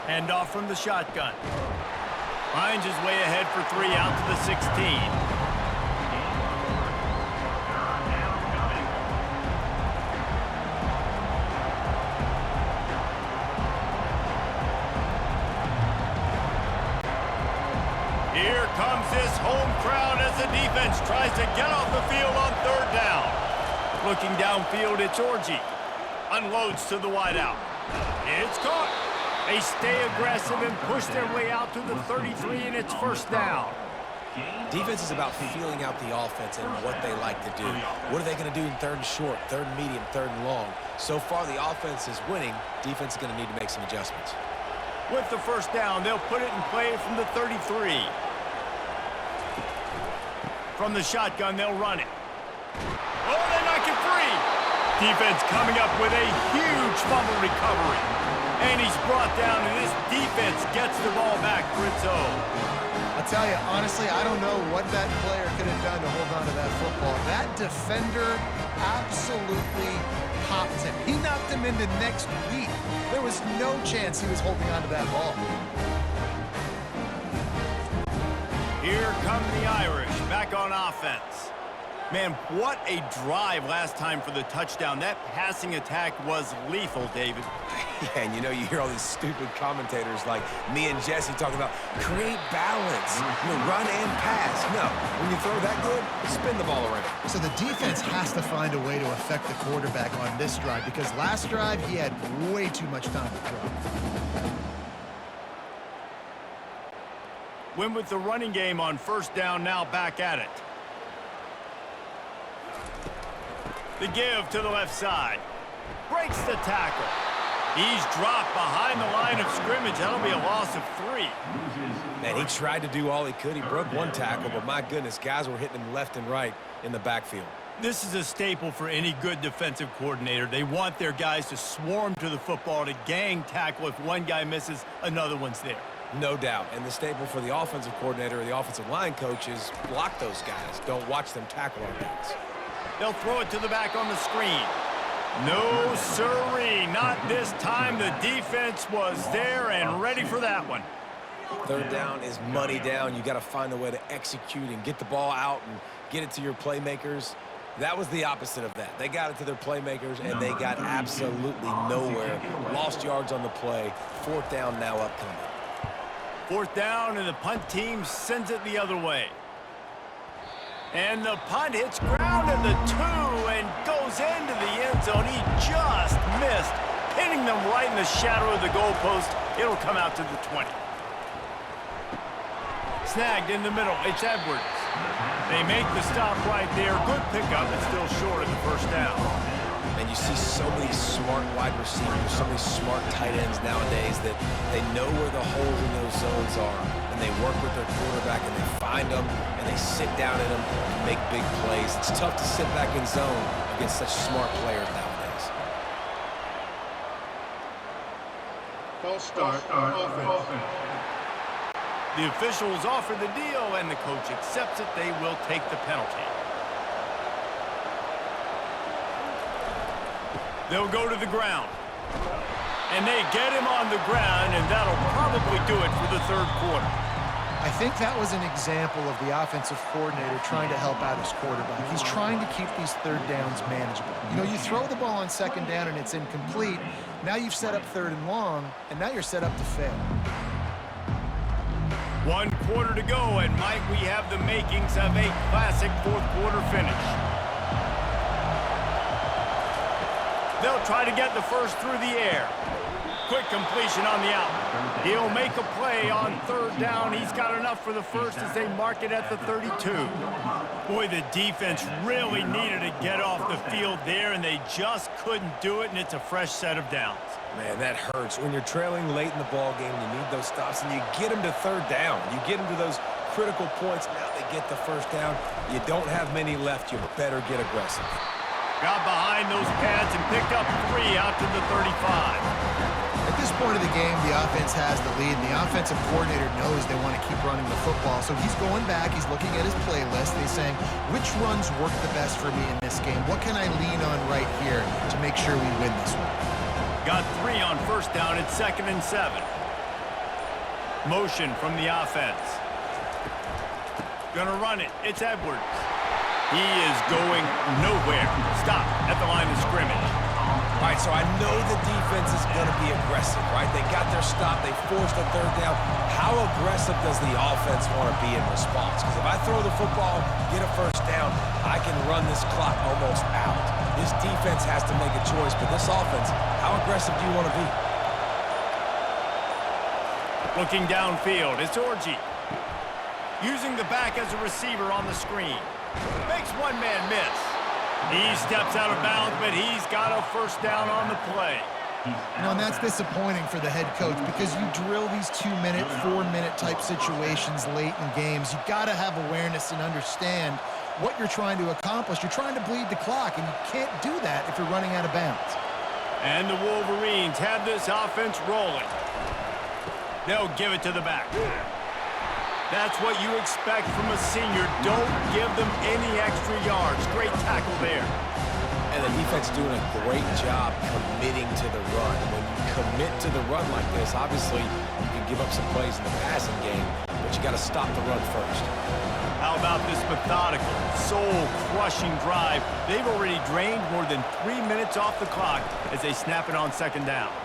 Speaker 1: Hand off from the shotgun. Finds his way ahead for 3 out to the 16. Here comes this home crowd as the defense tries to get off the field on 3rd down. Looking downfield, it's Orji. Unloads to the wideout. It's caught. They stay aggressive and push their way out to the 33, and it's 1st down.
Speaker 2: Defense is about feeling out the offense and what they like to do. What are they going to do in 3rd and short, 3rd and medium, 3rd and long? So far, the offense is winning. Defense is going to need to make some adjustments.
Speaker 1: With the 1st down, they'll put it in play from the 33. From the shotgun, they'll run it. Oh, they knock it free. Defense coming up with a huge fumble recovery. And he's brought down, and this defense gets the ball back for its own.
Speaker 3: I'll tell you, honestly, I don't know what that player could have done to hold on to that football. That defender absolutely popped him. He knocked him into next week. There was no chance he was holding on to that ball.
Speaker 1: Here come the Irish back on offense. Man, what a drive last time for the touchdown. That passing attack was lethal, David.
Speaker 2: Yeah, and you hear all these stupid commentators like me and Jesse talking about create balance, run and pass. No, when you throw that good, spin the ball around.
Speaker 3: So the defense has to find a way to affect the quarterback on this drive because last drive he had way too much time to throw.
Speaker 1: Win with the running game on 1st down, now back at it. The give to the left side. Breaks the tackle. He's dropped behind the line of scrimmage. That'll be a loss of 3.
Speaker 2: Man, he tried to do all he could. He broke 1 tackle, but my goodness, guys were hitting him left and right in the backfield.
Speaker 1: This is a staple for any good defensive coordinator. They want their guys to swarm to the football, to gang tackle. If one guy misses, another one's there.
Speaker 2: No doubt. And the staple for the offensive coordinator or the offensive line coach is block those guys. Don't watch them tackle our guys.
Speaker 1: They'll throw it to the back on the screen. No siree, not this time. The defense was there and ready for that one.
Speaker 2: Third down is money down. You got to find a way to execute and get the ball out and get it to your playmakers. That was the opposite of that. They got it to their playmakers, and they got absolutely nowhere. Lost yards on the play. Fourth down now upcoming.
Speaker 1: Fourth down, and the punt team sends it the other way. And the punt hits ground at the 2 and goes into the end zone. He just missed, hitting them right in the shadow of the goalpost. It'll come out to the 20. Snagged in the middle. It's Edwards. They make the stop right there. Good pickup, but still short of the first down.
Speaker 2: And you see so many smart wide receivers, so many smart tight ends nowadays that they know where the holes in those zones are, and they work with their quarterback, and they find them, and they sit down in them and make big plays. It's tough to sit back in zone against such smart players nowadays.
Speaker 6: False start on offense.
Speaker 1: The officials offer the deal, and the coach accepts it. They will take the penalty. They'll go to the ground. And they get him on the ground, and that'll probably do it for the third quarter.
Speaker 3: I think that was an example of the offensive coordinator trying to help out his quarterback. He's trying to keep these third downs manageable. You know, you throw the ball on second down and it's incomplete. Now you've set up third and long, and now you're set up to fail.
Speaker 1: 1 quarter to go, and might we have the makings of a classic fourth quarter finish. They'll try to get the first through the air. Quick completion on the out. He'll make a play on third down. He's got enough for the first as they mark it at the 32. Boy, the defense really needed to get off the field there, and they just couldn't do it, and it's a fresh set of downs.
Speaker 2: Man, that hurts. When you're trailing late in the ball game, you need those stops, and you get them to third down. You get them to those critical points. Now they get the first down. You don't have many left. You better get aggressive.
Speaker 1: Got behind those pads and picked up 3 out to the 35.
Speaker 3: At this point of the game, the offense has the lead, and the offensive coordinator knows they want to keep running the football. So he's going back, he's looking at his playlist, and he's saying, which runs work the best for me in this game? What can I lean on right here to make sure we win this one?
Speaker 1: Got 3 on first down at 2nd and 7. Motion from the offense. Gonna run it. It's Edwards. He is going nowhere. Stop at the line of scrimmage.
Speaker 2: All right, so I know the defense is going to be aggressive, right? They got their stop. They forced a third down. How aggressive does the offense want to be in response? Because if I throw the football, get a first down, I can run this clock almost out. This defense has to make a choice, but this offense, how aggressive do you want to be?
Speaker 1: Looking downfield, it's Orji. Using the back as a receiver on the screen. Makes one man miss. He steps out of bounds, but he's got a first down on the play.
Speaker 3: You know, and that's disappointing for the head coach because you drill these 2-minute, 4-minute type situations late in games. You got to have awareness and understand what you're trying to accomplish. You're trying to bleed the clock, and you can't do that if you're running out of bounds.
Speaker 1: And the Wolverines have this offense rolling. They'll give it to the back. That's what you expect from a senior. Don't give them any extra yards. Great tackle there.
Speaker 2: And the defense doing a great job committing to the run. When you commit to the run like this, obviously you can give up some plays in the passing game, but you got to stop the run first.
Speaker 1: How about this methodical, soul-crushing drive? They've already drained more than 3 minutes off the clock as they snap it on second down.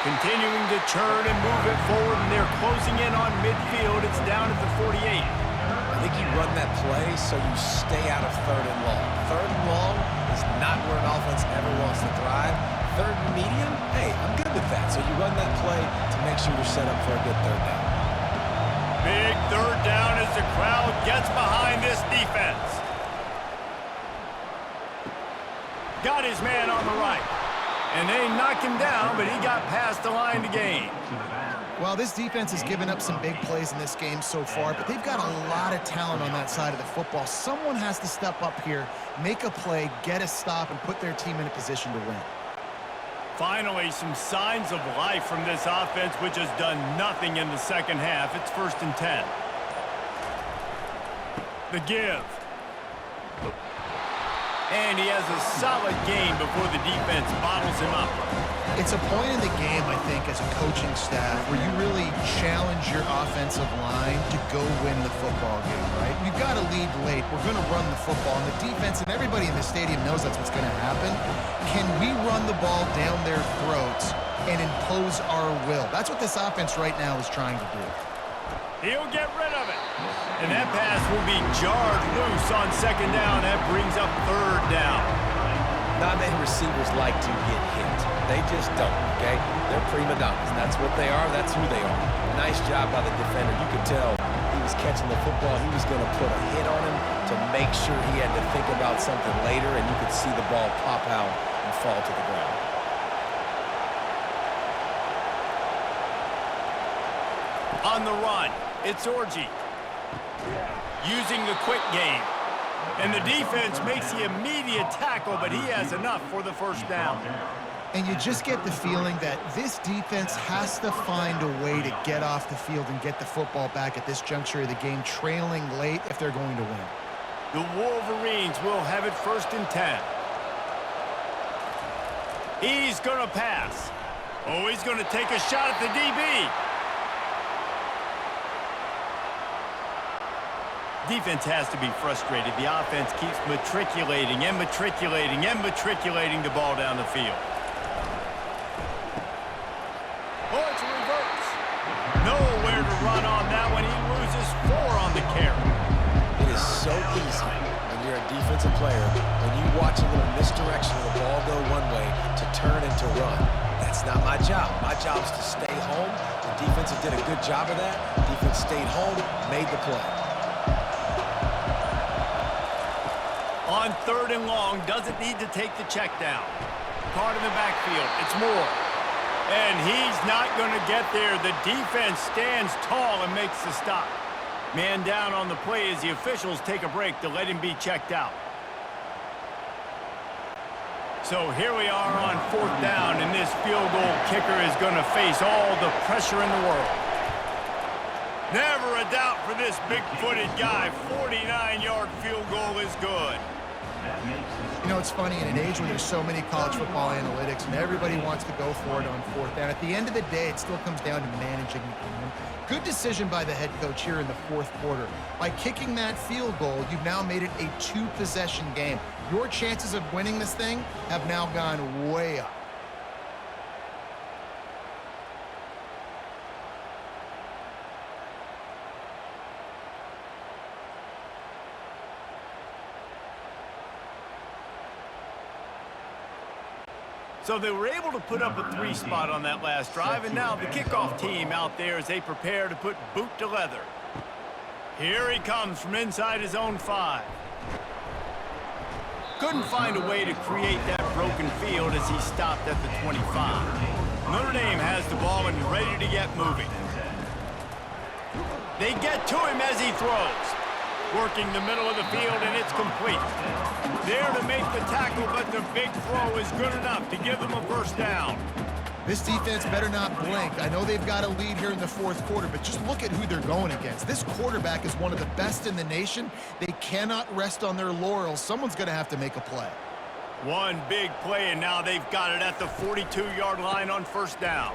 Speaker 1: Continuing to churn and move it forward, and they're closing in on midfield. It's down at the 48.
Speaker 2: I think you run that play so you stay out of third and long. Third and long is not where an offense ever wants to thrive. Third and medium, hey, I'm good with that. So you run that play to make sure you're set up for a good third down.
Speaker 1: Big third down as the crowd gets behind this defense. Got his man on the right. And they knocked him down, but he got past the line to gain.
Speaker 3: Well, this defense has given up some big plays in this game so far, but they've got a lot of talent on that side of the football. Someone has to step up here, make a play, get a stop, and put their team in a position to win.
Speaker 1: Finally, some signs of life from this offense, which has done nothing in the second half. It's 1st and 10. The give. And he has a solid game before the defense bottles him up.
Speaker 3: It's a point in the game, I think, as a coaching staff where you really challenge your offensive line to go win the football game, right? We've got to lead late. We're going to run the football. And the defense and everybody in the stadium knows that's what's going to happen. Can we run the ball down their throats and impose our will? That's what this offense right now is trying to do.
Speaker 1: He'll get rid of it. And that pass will be jarred loose on second down. That brings up third down.
Speaker 2: Not many receivers like to get hit. They just don't, okay? They're prima donnas. That's what they are. That's who they are. Nice job by the defender. You could tell he was catching the football. He was going to put a hit on him to make sure he had to think about something later, and you could see the ball pop out and fall to the ground.
Speaker 1: On the run, it's Orji. Using the quick game. And the defense makes the immediate tackle, but he has enough for the first down.
Speaker 3: And you just get the feeling that this defense has to find a way to get off the field and get the football back at this juncture of the game, trailing late if they're going to win.
Speaker 1: The Wolverines will have it 1st and 10. He's going to pass. Oh, he's going to take a shot at the DB. Defense has to be frustrated. The offense keeps matriculating and matriculating and matriculating the ball down the field. Oh, it's a reverse. Nowhere to run on that one. He loses 4 on the carry.
Speaker 2: It is so easy when you're a defensive player, when you watch a little misdirection of the ball go one way, to turn and to run. That's not my job. My job is to stay home. The defense did a good job of that. Defense stayed home, made the play.
Speaker 1: On 3rd and long, doesn't need to take the check down. Card in the backfield, it's Moore. And he's not going to get there. The defense stands tall and makes the stop. Man down on the play as the officials take a break to let him be checked out. So here we are on 4th down, and this field goal kicker is going to face all the pressure in the world. Never a doubt for this big-footed guy. 49-yard field goal is good.
Speaker 3: You know, it's funny, in an age where there's so many college football analytics and everybody wants to go for it on 4th down, at the end of the day, it still comes down to managing the game. Good decision by the head coach here in the 4th quarter. By kicking that field goal, you've now made it a 2-possession game. Your chances of winning this thing have now gone way up.
Speaker 1: So they were able to put up a 3 spot on that last drive, and now the kickoff team out there as they prepare to put boot to leather. Here he comes from inside his own 5. Couldn't find a way to create that broken field as he stopped at the 25. Notre Dame has the ball and ready to get moving. They get to him as he throws. Working the middle of the field, and it's complete. There to make the tackle, but the big throw is good enough to give them a first down.
Speaker 3: This defense better not blink. I know they've got a lead here in the 4th quarter, but just look at who they're going against. This quarterback is one of the best in the nation. They cannot rest on their laurels. Someone's going to have to make a play.
Speaker 1: One big play, and now they've got it at the 42-yard line on first down.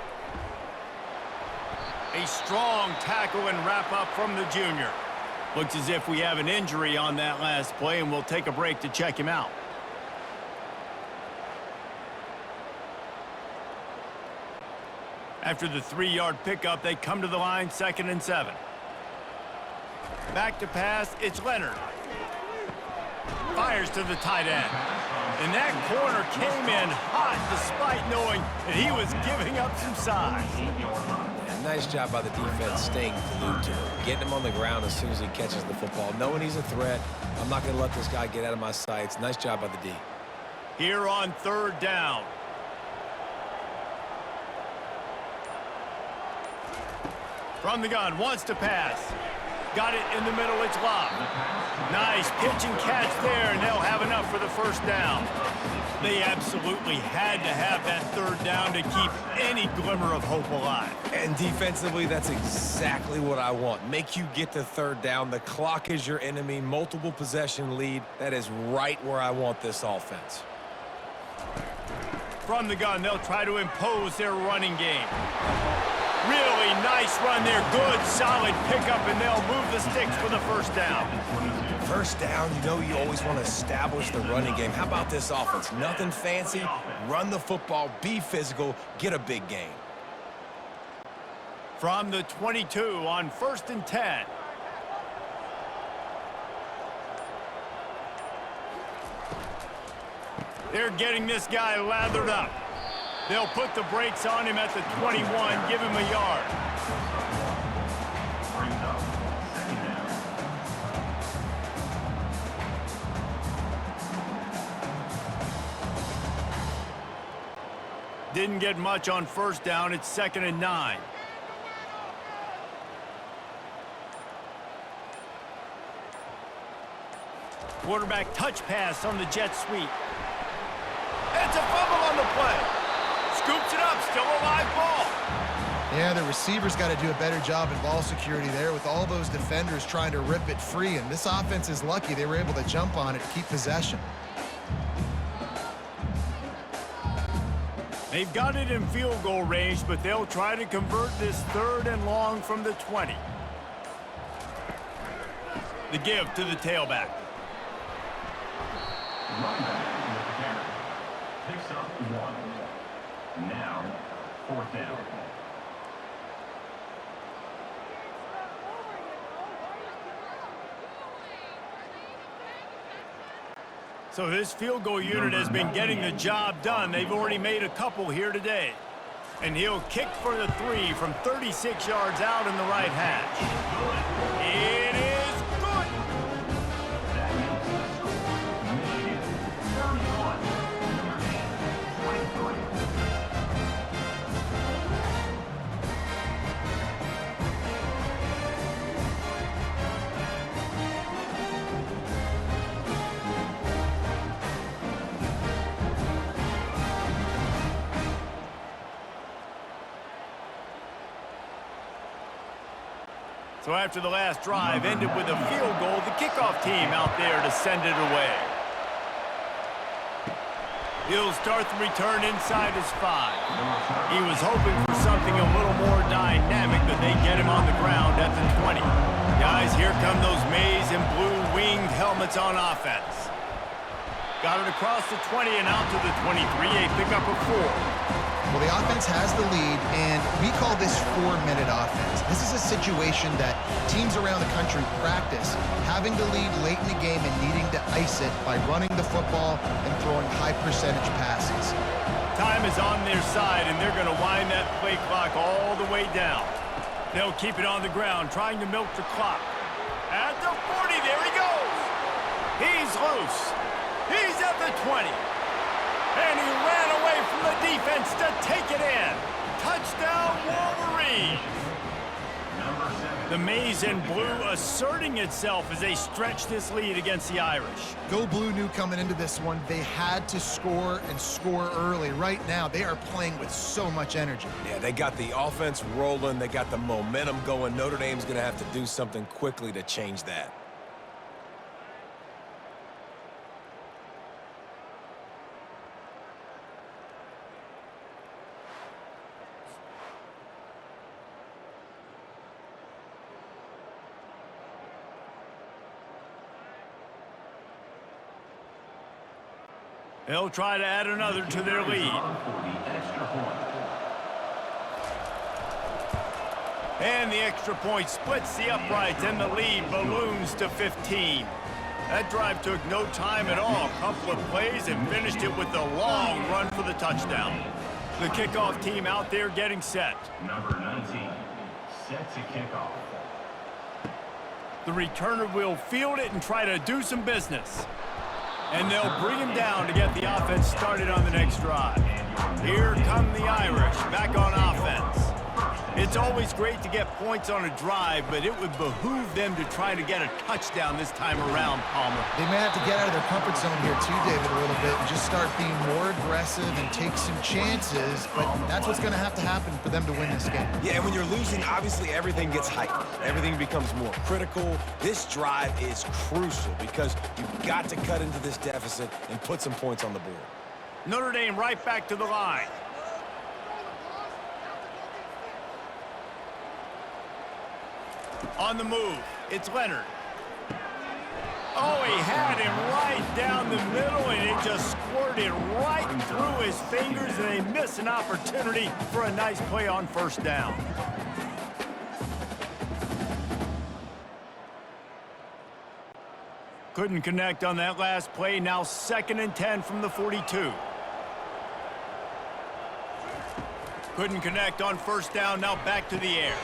Speaker 1: A strong tackle and wrap-up from the junior. Looks as if we have an injury on that last play, and we'll take a break to check him out. After the 3-yard pickup, they come to the line, 2nd and 7. Back to pass, it's Leonard. Fires to the tight end. And that corner came in hot despite knowing that he was giving up some size.
Speaker 2: And nice job by the defense staying glued to him, getting him on the ground as soon as he catches the football, knowing he's a threat. I'm not going to let this guy get out of my sights. Nice job by the D.
Speaker 1: Here on 3rd down. From the gun, wants to pass. Got it in the middle, it's locked. Nice pitch and catch there, and they'll have enough for the first down. They absolutely had to have that third down to keep any glimmer of hope alive.
Speaker 2: And defensively, that's exactly what I want. Make you get to third down. The clock is your enemy. Multiple possession lead. That is right where I want this offense.
Speaker 1: From the gun, they'll try to impose their running game. Really nice run there. Good, solid pickup, and they'll move the sticks for the first down.
Speaker 2: First down, you know you always want to establish the running game. How about this offense? Nothing fancy. Run the football, be physical, get a big gain.
Speaker 1: From the 22 on 1st and 10. They're getting this guy lathered up. They'll put the brakes on him at the 21, give him a yard. Didn't get much on first down. It's 2nd and 9. Quarterback touch pass on the jet sweep. It's a fumble on the play. Scoops it up, still a live ball.
Speaker 3: Yeah, the receiver's got to do a better job in ball security there with all those defenders trying to rip it free, and this offense is lucky they were able to jump on it to keep possession.
Speaker 1: They've got it in field goal range, but they'll try to convert this 3rd and long from the 20. The give to the tailback.
Speaker 4: Picks up 1. Now, 4th down.
Speaker 1: So this field goal unit has been getting the job done. They've already made a couple here today. And he'll kick for the 3 from 36 yards out in the right hash. It is good.
Speaker 4: That makes the score Michigan 31, Notre Dame 23.
Speaker 1: So after the last drive ended with a field goal, the kickoff team out there to send it away. He'll start the return inside his 5. He was hoping for something a little more dynamic, but they get him on the ground at the 20. Guys, here come those maize and blue winged helmets on offense. Got it across the 20 and out to the 23, a pickup of 4.
Speaker 3: Well, the offense has the lead, and we call this 4-minute offense. This is a situation that teams around the country practice, having the lead late in the game and needing to ice it by running the football and throwing high-percentage passes.
Speaker 1: Time is on their side, and they're going to wind that play clock all the way down. They'll keep it on the ground, trying to milk the clock. At the 40, there he goes. He's loose. He's at the 20. And he ran away from the defense to take it in. Touchdown, Wolverines. The maize and blue asserting itself as they stretch this lead against the Irish.
Speaker 3: Go Blue knew coming into this one, they had to score and score early. Right now, they are playing with so much energy.
Speaker 2: Yeah, they got the offense rolling. They got the momentum going. Notre Dame's going to have to do something quickly to change that.
Speaker 1: They'll try to add another to their lead. And the extra point splits the uprights, and the lead balloons to 15. That drive took no time at all. A couple of plays and finished it with a long run for the touchdown. The kickoff team out there getting set.
Speaker 4: Number 19, set to kickoff.
Speaker 1: The returner will field it and try to do some business. And they'll bring him down to get the offense started on the next drive. Here come the Irish back on offense. It's always great to get points on a drive, but it would behoove them to try to get a touchdown this time around, Palmer.
Speaker 3: They may have to get out of their comfort zone here too, David, a little bit, and just start being more aggressive and take some chances, but that's what's going to happen for them to win this game.
Speaker 2: Yeah, and when you're losing, obviously everything gets heightened. Everything becomes more critical. This drive is crucial because you've got to cut into this deficit and put some points on the board.
Speaker 1: Notre Dame right back to the line. On the move, it's Leonard. Oh, he had him right down the middle, and it just squirted right through his fingers, and they miss an opportunity for a nice play on first down. Couldn't connect on that last play. Now 2nd and 10 from the 42. Couldn't connect on first down. Now back to the air.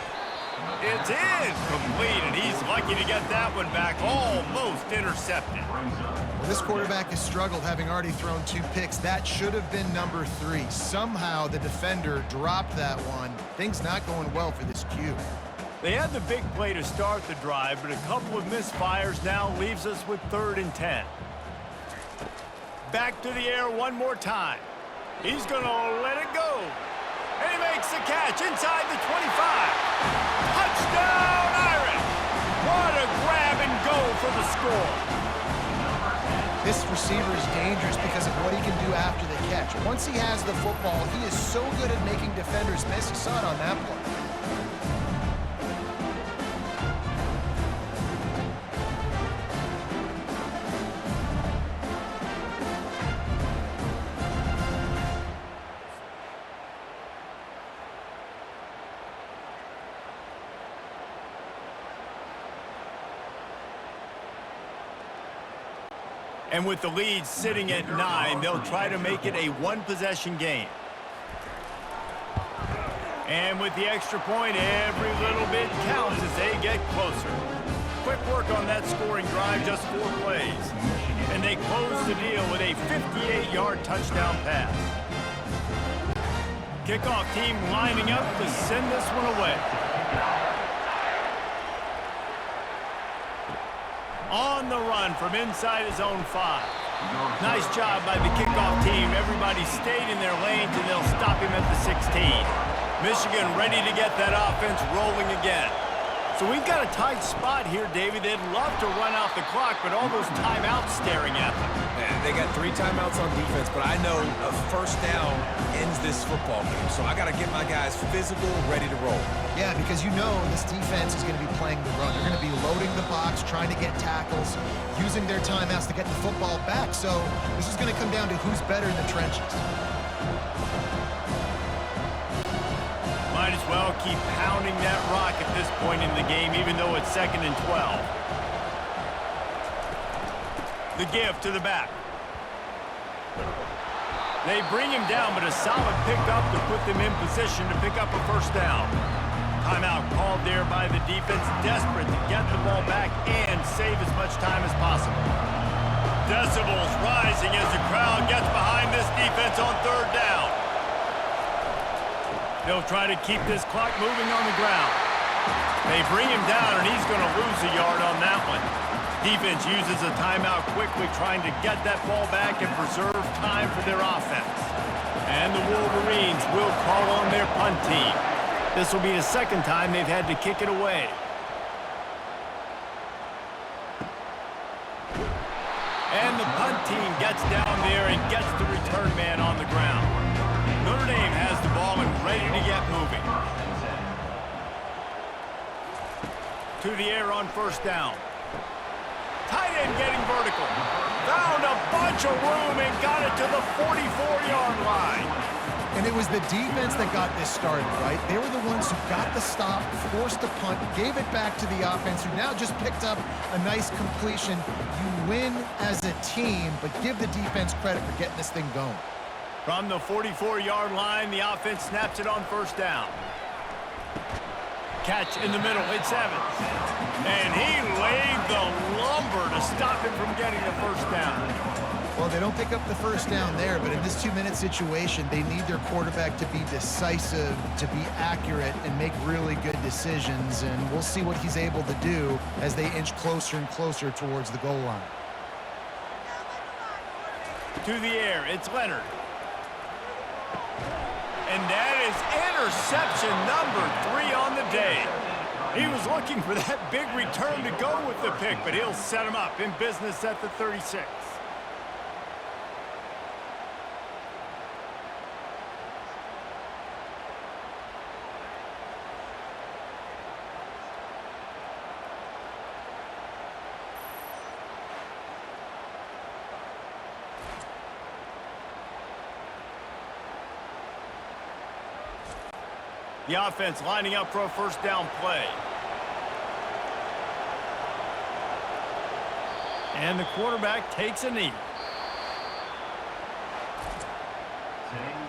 Speaker 1: It's incomplete, and he's lucky to get that one back. Almost intercepted.
Speaker 3: Well, this quarterback has struggled, having already thrown 2 picks. That should have been number 3. Somehow the defender dropped that one. Things not going well for this Q.
Speaker 1: They had the big play to start the drive, but a couple of misfires now leaves us with 3rd and 10. Back to the air one more time. He's going to let it go. And he makes the catch inside the 25. Touchdown, Irish! What a grab and go for the score.
Speaker 3: This receiver is dangerous because of what he can do after the catch. Once he has the football, he is so good at making defenders miss. You saw it on that play.
Speaker 1: And with the lead sitting at 9, they'll try to make it a one-possession game. And with the extra point, every little bit counts as they get closer. Quick work on that scoring drive, just 4 plays. And they close the deal with a 58-yard touchdown pass. Kickoff team lining up to send this one away. On the run from inside his own 5. Nice job by the kickoff team. Everybody stayed in their lanes, and they'll stop him at the 16. Michigan ready to get that offense rolling again. So we've got a tight spot here, David. They'd love to run out the clock, but all those timeouts staring at them.
Speaker 2: They got 3 timeouts on defense, but I know a first down ends this football game. So I got to get my guys physical, ready to roll.
Speaker 3: Yeah, because you know this defense is going to be playing the run. They're going to be loading the box, trying to get tackles, using their timeouts to get the football back. So this is going to come down to who's better in the trenches.
Speaker 1: Might as well keep pounding that rock at this point in the game, even though it's 2nd and 12. The give to the back. They bring him down, but a solid pickup to put them in position to pick up a first down. Timeout called there by the defense, desperate to get the ball back and save as much time as possible. Decibels rising as the crowd gets behind this defense on 3rd down. They'll try to keep this clock moving on the ground. They bring him down, and he's going to lose a yard on that one. Defense uses a timeout quickly, trying to get that ball back and preserve time for their offense. And the Wolverines will call on their punt team. This will be the 2nd time they've had to kick it away. And the punt team gets down there and gets the return man on the ground. Notre Dame has the ball and ready to get moving. To the air on first down. Tight end getting vertical. Found a bunch of room and got it to the 44-yard line.
Speaker 3: And it was the defense that got this started, right? They were the ones who got the stop, forced a punt, gave it back to the offense, who now just picked up a nice completion. You win as a team, but give the defense credit for getting this thing going.
Speaker 1: From the 44-yard line, the offense snaps it on first down. Catch in the middle, it's Evans. And he laid the lumber to stop him from getting the first down.
Speaker 3: Well, they don't pick up the first down there, but in this 2-minute situation, they need their quarterback to be decisive, to be accurate, and make really good decisions, and we'll see what he's able to do as they inch closer and closer towards the goal line.
Speaker 1: To the air, it's Leonard. And that is interception number 3 on the day. He was looking for that big return to go with the pick, but he'll set him up in business at the 36. The offense lining up for a first down play. And the quarterback takes a knee.
Speaker 4: Setting